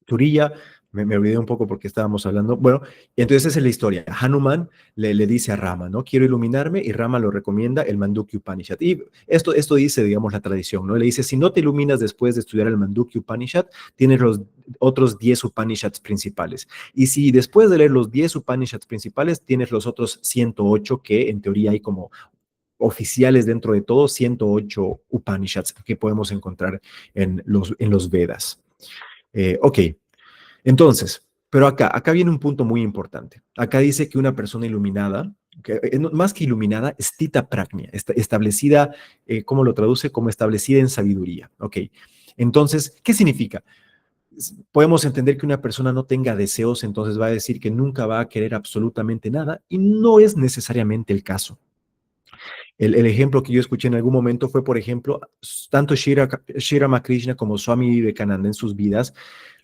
Turiya, me olvidé un poco porque estábamos hablando. Bueno, y entonces esa es la historia. Hanuman le dice a Rama, ¿no? Quiero iluminarme, y Rama lo recomienda el Mandukya Upanishad. Y esto dice, digamos, la tradición, ¿no? Le dice, si no te iluminas después de estudiar el Mandukya Upanishad, tienes los otros 10 Upanishads principales. Y si después de leer los 10 Upanishads principales, tienes los otros 108 que en teoría hay como oficiales dentro de todo, 108 Upanishads que podemos encontrar en los Vedas. Ok, entonces, pero acá viene un punto muy importante. Acá dice que una persona iluminada, más que iluminada, stita prajna, establecida, ¿cómo lo traduce? Como establecida en sabiduría. Ok, entonces, ¿qué significa? Podemos entender que una persona no tenga deseos, entonces va a decir que nunca va a querer absolutamente nada, y no es necesariamente el caso. El ejemplo que yo escuché en algún momento fue, por ejemplo, tanto Sri Ramakrishna como Swami Vivekananda en sus vidas,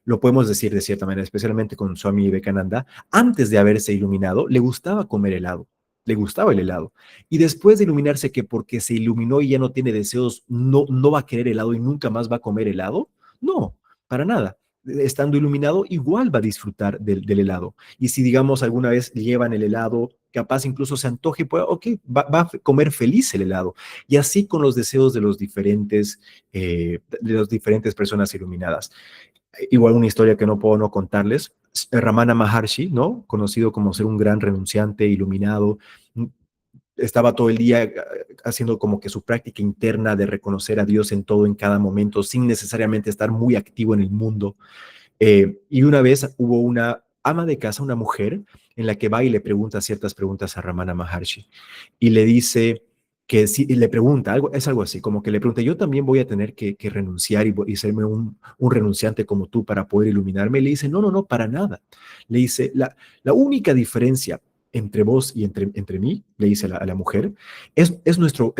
lo podemos decir de cierta manera, especialmente con Swami Vivekananda, antes de haberse iluminado, le gustaba comer helado, le gustaba el helado. Y después de iluminarse, que porque se iluminó y ya no tiene deseos, no va a querer helado y nunca más va a comer helado. No, para nada. estando iluminado, igual va a disfrutar del helado. Y si, digamos, alguna vez llevan el helado, capaz incluso se antoje, pues, ok, va a comer feliz el helado. Y así con los deseos de las diferentes personas iluminadas. Igual una historia que no puedo no contarles. Ramana Maharshi, ¿no? Conocido como ser un gran renunciante, iluminado, estaba todo el día haciendo como que su práctica interna de reconocer a Dios en todo, en cada momento, sin necesariamente estar muy activo en el mundo. Y una vez hubo una ama de casa, una mujer, en la que va y le pregunta ciertas preguntas a Ramana Maharshi. Y le dice que si, y le pregunta, es algo así, como que le pregunta, yo también voy a tener que renunciar y serme un renunciante como tú para poder iluminarme. Y le dice, no, no, no, para nada. Le dice, la única diferencia entre vos y entre mí, le dice a la mujer, es nuestro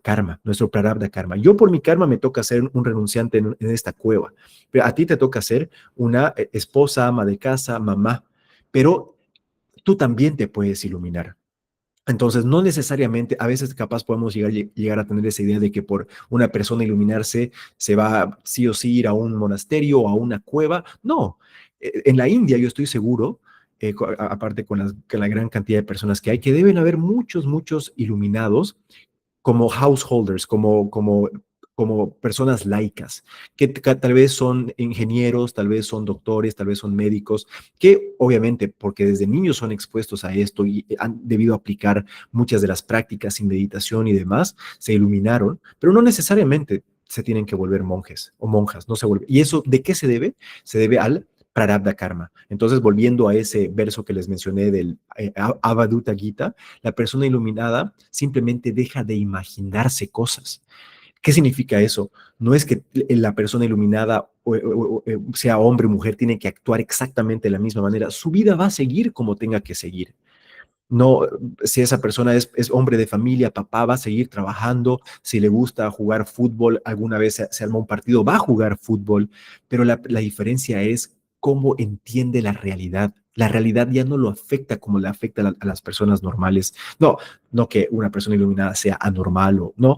karma, nuestro prarabdha karma. Yo por mi karma me toca ser un renunciante en esta cueva, pero a ti te toca ser una esposa, ama de casa, mamá, pero tú también te puedes iluminar. Entonces, no necesariamente, a veces capaz podemos llegar a tener esa idea de que por una persona iluminarse se va sí o sí ir a un monasterio o a una cueva. No, en la India yo estoy seguro, aparte con la gran cantidad de personas que hay, que deben haber muchos, muchos iluminados como householders, como personas laicas, que tal vez son ingenieros, tal vez son doctores, tal vez son médicos, que obviamente, porque desde niños son expuestos a esto y han debido aplicar muchas de las prácticas y meditación y demás, se iluminaron, pero no necesariamente se tienen que volver monjes o monjas, no se vuelve. ¿Y eso de qué se debe? Se debe al Prarabdha Karma. Entonces, volviendo a ese verso que les mencioné del Avadhuta Gita, la persona iluminada simplemente deja de imaginarse cosas. ¿Qué significa eso? No es que la persona iluminada, sea hombre o mujer, tiene que actuar exactamente de la misma manera. Su vida va a seguir como tenga que seguir. No, si esa persona es hombre de familia, papá, va a seguir trabajando. Si le gusta jugar fútbol, alguna vez se arma un partido, va a jugar fútbol. Pero la diferencia es cómo entiende la realidad. La realidad ya no lo afecta como le afecta a las personas normales. No, no que una persona iluminada sea anormal o no.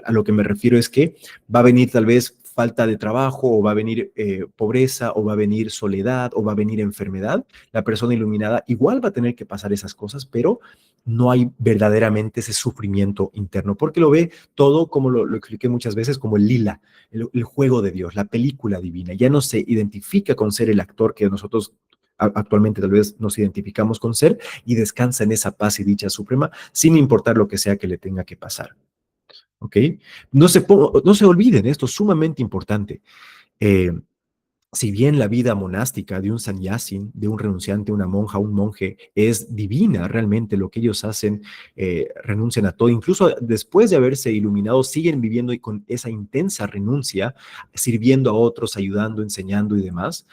A lo que me refiero es que va a venir tal vez falta de trabajo o va a venir pobreza o va a venir soledad o va a venir enfermedad. La persona iluminada igual va a tener que pasar esas cosas, pero no hay verdaderamente ese sufrimiento interno, porque lo ve todo, como lo expliqué muchas veces, como el lila, el juego de Dios, la película divina. Ya no se identifica con ser el actor que nosotros actualmente tal vez nos identificamos con ser y descansa en esa paz y dicha suprema sin importar lo que sea que le tenga que pasar. ¿Ok? No se olviden, esto es sumamente importante. Eh, si bien la vida monástica de un sannyasin, de un renunciante, una monja, un monje, es divina, realmente lo que ellos hacen, renuncian a todo, incluso después de haberse iluminado, siguen viviendo con esa intensa renuncia, sirviendo a otros, ayudando, enseñando y demás.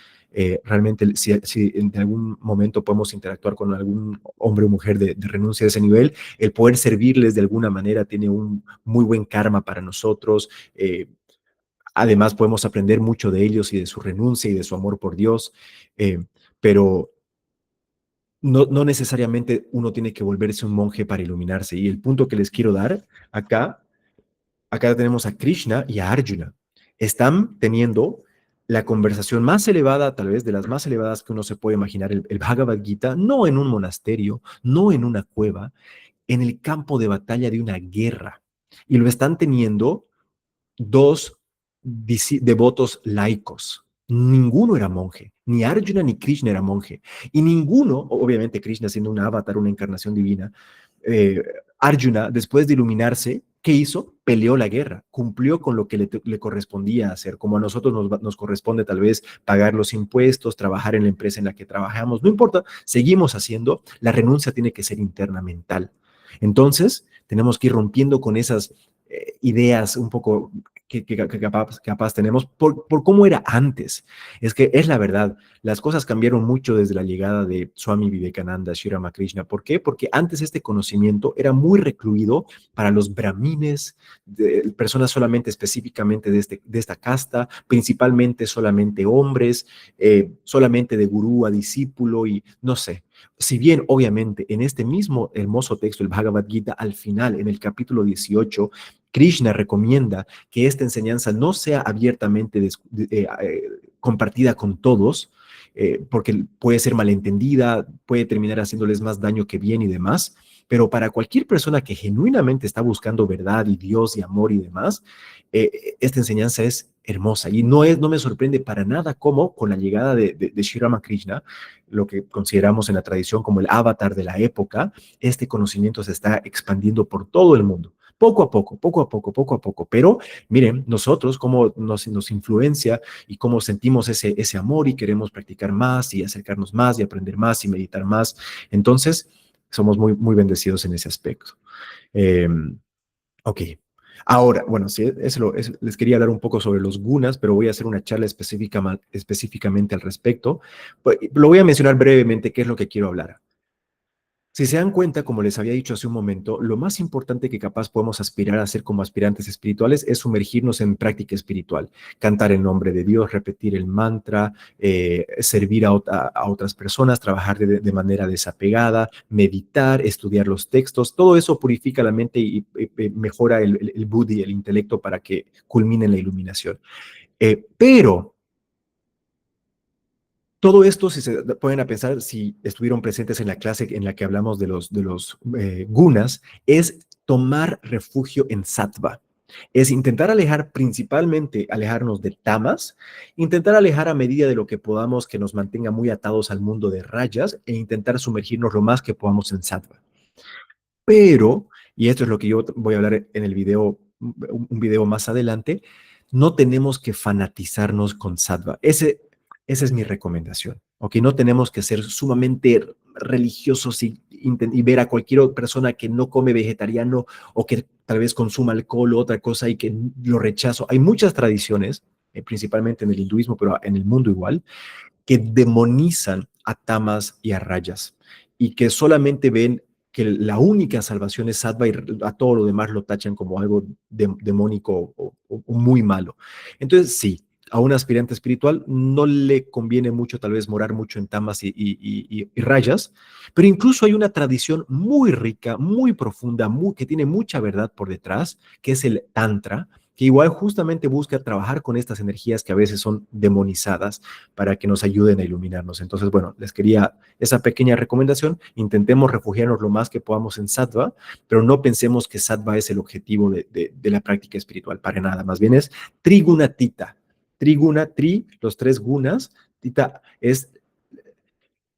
Realmente, si en algún momento podemos interactuar con algún hombre o mujer de renuncia de ese nivel, el poder servirles de alguna manera tiene un muy buen karma para nosotros. Además, podemos aprender mucho de ellos y de su renuncia y de su amor por Dios, pero no necesariamente uno tiene que volverse un monje para iluminarse. Y el punto que les quiero dar acá tenemos a Krishna y a Arjuna. Están teniendo la conversación más elevada, tal vez de las más elevadas que uno se puede imaginar, el Bhagavad Gita, no en un monasterio, no en una cueva, en el campo de batalla de una guerra. Y lo están teniendo dos devotos laicos. Ninguno era monje, ni Arjuna ni Krishna era monje. Y ninguno, obviamente Krishna siendo un avatar, una encarnación divina, eh, Arjuna, después de iluminarse, ¿qué hizo? Peleó la guerra, cumplió con lo que le correspondía hacer, como a nosotros nos corresponde tal vez pagar los impuestos, trabajar en la empresa en la que trabajamos, no importa, seguimos haciendo, la renuncia tiene que ser interna, mental. Entonces, tenemos que ir rompiendo con esas ideas un poco que capaz tenemos por cómo era antes. Es que es la verdad, las cosas cambiaron mucho desde la llegada de Swami Vivekananda, Sri Ramakrishna. ¿Por qué? Porque antes este conocimiento era muy recluido para los brahmines, personas solamente específicamente de esta casta, principalmente solamente hombres, solamente de gurú a discípulo y no sé. Si bien, obviamente, en este mismo hermoso texto, el Bhagavad Gita, al final, en el capítulo 18, Krishna recomienda que esta enseñanza no sea abiertamente compartida con todos, porque puede ser malentendida, puede terminar haciéndoles más daño que bien y demás. Pero para cualquier persona que genuinamente está buscando verdad y Dios y amor y demás, esta enseñanza es hermosa y no me sorprende para nada cómo con la llegada de Sri Ramakrishna, lo que consideramos en la tradición como el avatar de la época, este conocimiento se está expandiendo por todo el mundo. Poco a poco, poco a poco, poco a poco. Pero miren, nosotros cómo nos influencia y cómo sentimos ese amor y queremos practicar más y acercarnos más y aprender más y meditar más. Entonces, somos muy, muy bendecidos en ese aspecto. Eh, ok. Ahora, bueno, sí, les quería hablar un poco sobre los gunas, pero voy a hacer una charla específicamente al respecto. Pues, lo voy a mencionar brevemente qué es lo que quiero hablar. Si se dan cuenta, como les había dicho hace un momento, lo más importante que capaz podemos aspirar a hacer como aspirantes espirituales es sumergirnos en práctica espiritual, cantar el nombre de Dios, repetir el mantra, servir a otras personas, trabajar de manera desapegada, meditar, estudiar los textos. Todo eso purifica la mente y mejora el buddhi, el intelecto, para que culmine en la iluminación. Pero todo esto, si se pueden a pensar, si estuvieron presentes en la clase en la que hablamos de los gunas, es tomar refugio en sattva. Es intentar alejar, principalmente alejarnos de tamas, intentar alejar a medida de lo que podamos que nos mantenga muy atados al mundo de rayas e intentar sumergirnos lo más que podamos en sattva. Pero, y esto es lo que yo voy a hablar en el video, un video más adelante, no tenemos que fanatizarnos con sattva. Esa es mi recomendación. ¿Ok? No tenemos que ser sumamente religiosos y ver a cualquier persona que no come vegetariano o que tal vez consuma alcohol o otra cosa y que lo rechazo. Hay muchas tradiciones, principalmente en el hinduismo, pero en el mundo igual, que demonizan a tamas y a rayas y que solamente ven que la única salvación es sattva y a todo lo demás lo tachan como algo demónico o muy malo. Entonces, sí, a un aspirante espiritual no le conviene mucho tal vez morar mucho en tamas y rayas, pero incluso hay una tradición muy rica, muy profunda, que tiene mucha verdad por detrás, que es el Tantra, que igual justamente busca trabajar con estas energías que a veces son demonizadas para que nos ayuden a iluminarnos. Entonces, bueno, les quería esa pequeña recomendación. Intentemos refugiarnos lo más que podamos en sattva, pero no pensemos que sattva es el objetivo de la práctica espiritual, para nada. Más bien es trigunatita. Triguna, los tres gunas, tita es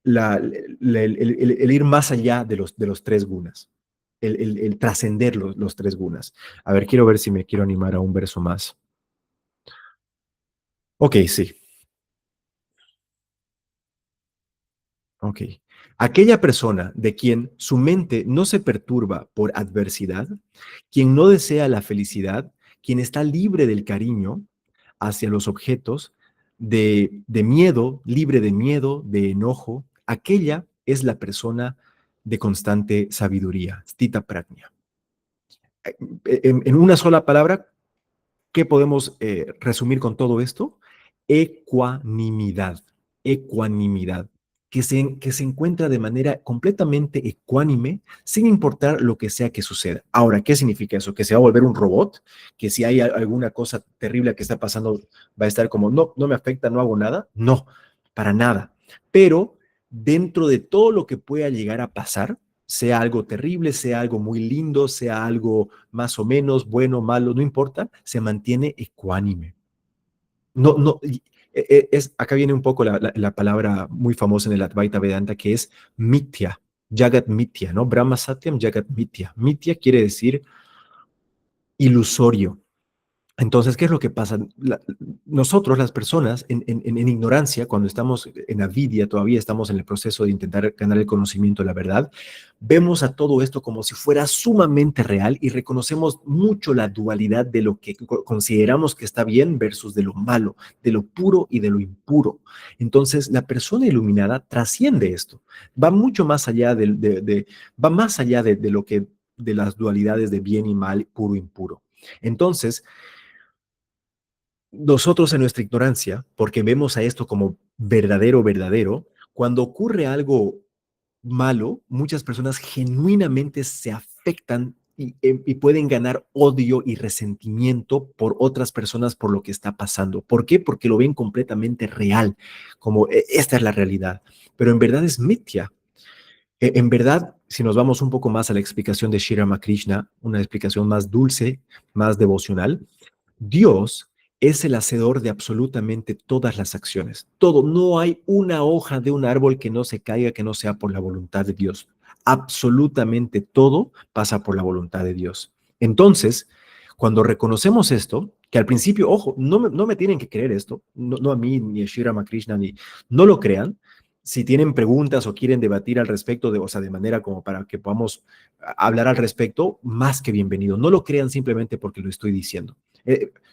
el ir más allá de los tres gunas, el trascender los tres gunas. A ver, quiero ver si me quiero animar a un verso más. Ok, sí. Ok. Aquella persona de quien su mente no se perturba por adversidad, quien no desea la felicidad, quien está libre del cariño hacia los objetos, de miedo, libre de miedo, de enojo, aquella es la persona de constante sabiduría, stita prajna. En una sola palabra, ¿qué podemos resumir con todo esto? Ecuanimidad, ecuanimidad, que se encuentra de manera completamente ecuánime, sin importar lo que sea que suceda. Ahora, ¿qué significa eso? ¿Que se va a volver un robot? ¿Que si hay alguna cosa terrible que está pasando, va a estar como, no, no me afecta, no hago nada? No, para nada. Pero dentro de todo lo que pueda llegar a pasar, sea algo terrible, sea algo muy lindo, sea algo más o menos bueno, malo, no importa, se mantiene ecuánime. No, no, acá viene un poco la palabra muy famosa en el Advaita Vedanta que es mitya, Jagat mitya, ¿no? Brahma Satyam, Jagat mitya. Mitya quiere decir ilusorio. Entonces, ¿qué es lo que pasa? Nosotros, las personas, en ignorancia, cuando estamos en avidia, todavía estamos en el proceso de intentar ganar el conocimiento de la verdad, vemos a todo esto como si fuera sumamente real y reconocemos mucho la dualidad de lo que consideramos que está bien versus de lo malo, de lo puro y de lo impuro. Entonces, la persona iluminada trasciende esto, va mucho más allá va más allá de lo que de las dualidades de bien y mal, puro e impuro. Entonces, nosotros en nuestra ignorancia, porque vemos a esto como verdadero, verdadero, cuando ocurre algo malo, muchas personas genuinamente se afectan y pueden ganar odio y resentimiento por otras personas por lo que está pasando. ¿Por qué? Porque lo ven completamente real, como esta es la realidad. Pero en verdad es mithya. En verdad, si nos vamos un poco más a la explicación de Sri Ramakrishna, una explicación más dulce, más devocional, Dios es el hacedor de absolutamente todas las acciones. Todo, no hay una hoja de un árbol que no se caiga que no sea por la voluntad de Dios. Absolutamente todo pasa por la voluntad de Dios. Entonces, cuando reconocemos esto, que al principio, ojo, no me tienen que creer esto, no a mí, ni a Sri Ramakrishna, ni no lo crean. Si tienen preguntas o quieren debatir al respecto, o sea, de manera como para que podamos hablar al respecto, más que bienvenido. No lo crean simplemente porque lo estoy diciendo.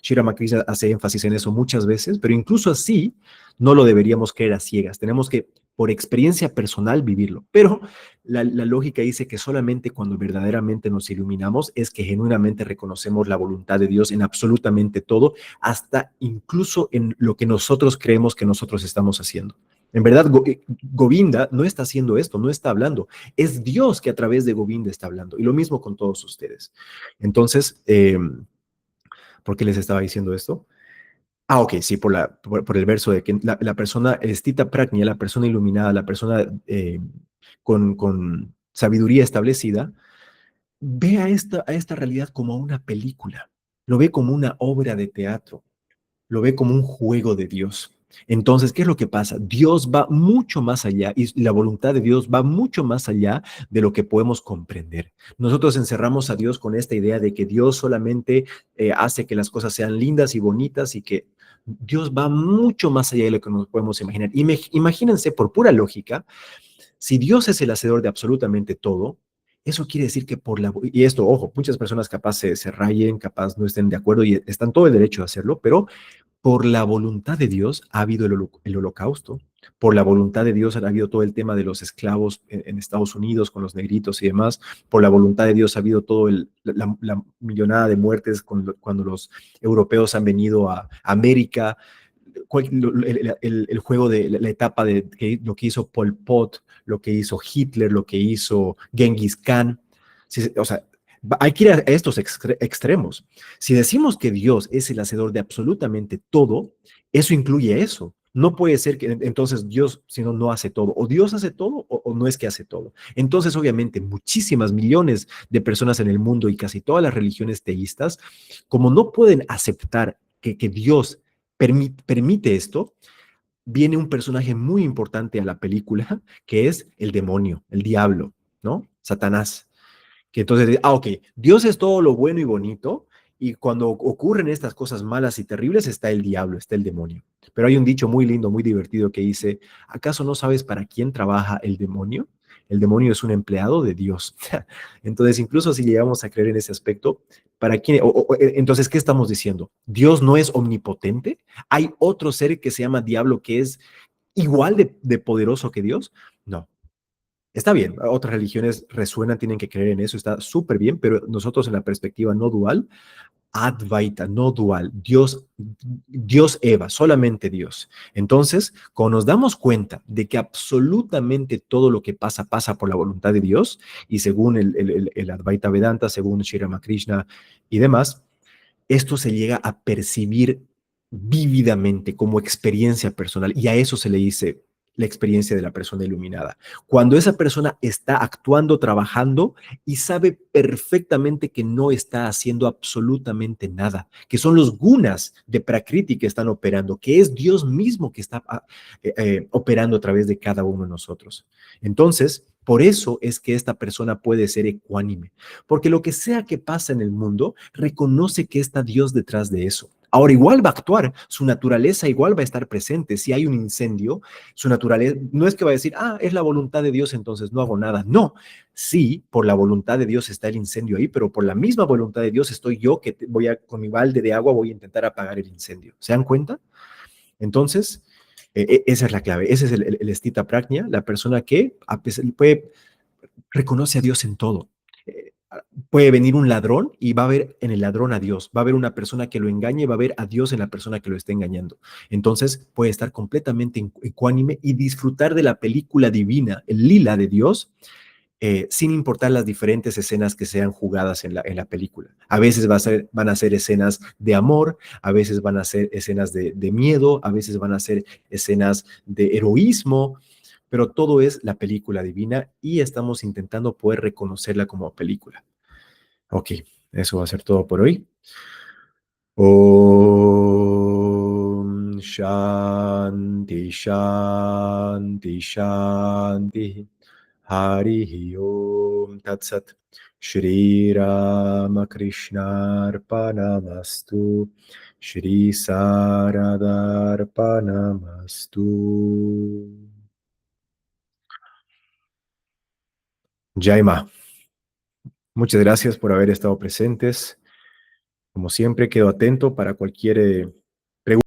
Sri Ramakrishna hace énfasis en eso muchas veces, pero incluso así no lo deberíamos creer a ciegas. Tenemos que, por experiencia personal, vivirlo. Pero la lógica dice que solamente cuando verdaderamente nos iluminamos es que genuinamente reconocemos la voluntad de Dios en absolutamente todo, hasta incluso en lo que nosotros creemos que nosotros estamos haciendo. En verdad, Govinda no está haciendo esto, no está hablando. Es Dios que a través de Govinda está hablando. Y lo mismo con todos ustedes. Entonces, ¿por qué les estaba diciendo esto? Ah, ok, sí, por el verso de que la persona, el stita prajna, la persona iluminada, la persona con sabiduría establecida, ve a esta realidad como una película, lo ve como una obra de teatro, lo ve como un juego de Dios. Entonces, ¿qué es lo que pasa? Dios va mucho más allá y la voluntad de Dios va mucho más allá de lo que podemos comprender. Nosotros encerramos a Dios con esta idea de que Dios solamente hace que las cosas sean lindas y bonitas y que Dios va mucho más allá de lo que nos podemos imaginar. Imagínense, por pura lógica, si Dios es el hacedor de absolutamente todo, eso quiere decir que y esto, ojo, muchas personas capaz se rayen, capaz no estén de acuerdo y están todo el derecho de hacerlo, pero por la voluntad de Dios ha habido el holocausto. Por la voluntad de Dios ha habido todo el tema de los esclavos en Estados Unidos con los negritos y demás. Por la voluntad de Dios ha habido todo la millonada de muertes cuando los europeos han venido a América. El juego de la etapa de lo que hizo Pol Pot, lo que hizo Hitler, lo que hizo Genghis Khan. O sea, hay que ir a estos extremos. Si decimos que Dios es el hacedor de absolutamente todo, eso incluye eso. No puede ser que entonces Dios, si no, no hace todo. O Dios hace todo o no es que hace todo. Entonces, obviamente, muchísimas millones de personas en el mundo y casi todas las religiones teístas, como no pueden aceptar que Dios permite esto, viene un personaje muy importante a la película, que es el demonio, el diablo, ¿no? Satanás. Que entonces, ok, Dios es todo lo bueno y bonito, y cuando ocurren estas cosas malas y terribles está el diablo, está el demonio. Pero hay un dicho muy lindo, muy divertido que dice, ¿acaso no sabes para quién trabaja el demonio? El demonio es un empleado de Dios. Entonces, incluso si llegamos a creer en ese aspecto, ¿para quién? Entonces, ¿qué estamos diciendo? ¿Dios no es omnipotente? ¿Hay otro ser que se llama diablo que es igual de poderoso que Dios? No. Está bien, otras religiones resuenan, tienen que creer en eso, está súper bien, pero nosotros en la perspectiva no dual, Advaita, no dual, Dios Eva, solamente Dios. Entonces, cuando nos damos cuenta de que absolutamente todo lo que pasa por la voluntad de Dios, y según el Advaita Vedanta, según Sri Ramakrishna y demás, esto se llega a percibir vívidamente como experiencia personal y a eso se le dice la experiencia de la persona iluminada. Cuando esa persona está actuando, trabajando y sabe perfectamente que no está haciendo absolutamente nada, que son los gunas de Prakriti que están operando, que es Dios mismo que está operando a través de cada uno de nosotros. Entonces, por eso es que esta persona puede ser ecuánime, porque lo que sea que pasa en el mundo, reconoce que está Dios detrás de eso. Ahora igual va a actuar, su naturaleza igual va a estar presente. Si hay un incendio, su naturaleza no es que va a decir, es la voluntad de Dios, entonces no hago nada. No, sí, por la voluntad de Dios está el incendio ahí, pero por la misma voluntad de Dios estoy yo que con mi balde de agua voy a intentar apagar el incendio. ¿Se dan cuenta? Entonces, esa es la clave. Ese es el stita prajna, la persona que reconoce a Dios en todo. Puede venir un ladrón y va a ver en el ladrón a Dios, va a haber una persona que lo engañe, va a ver a Dios en la persona que lo está engañando. Entonces puede estar completamente ecuánime y disfrutar de la película divina, el lila de Dios, sin importar las diferentes escenas que sean jugadas en la película. A veces van a ser escenas de amor, a veces van a ser escenas de miedo, a veces van a ser escenas de heroísmo, pero todo es la película divina y estamos intentando poder reconocerla como película. Ok, eso va a ser todo por hoy. Om Shanti Shanti Shanti Hari Om Tat Sat Shri Ramakrishna Arpanamastu Shri Saradarpanamastu. Jaima, muchas gracias por haber estado presentes. Como siempre, quedo atento para cualquier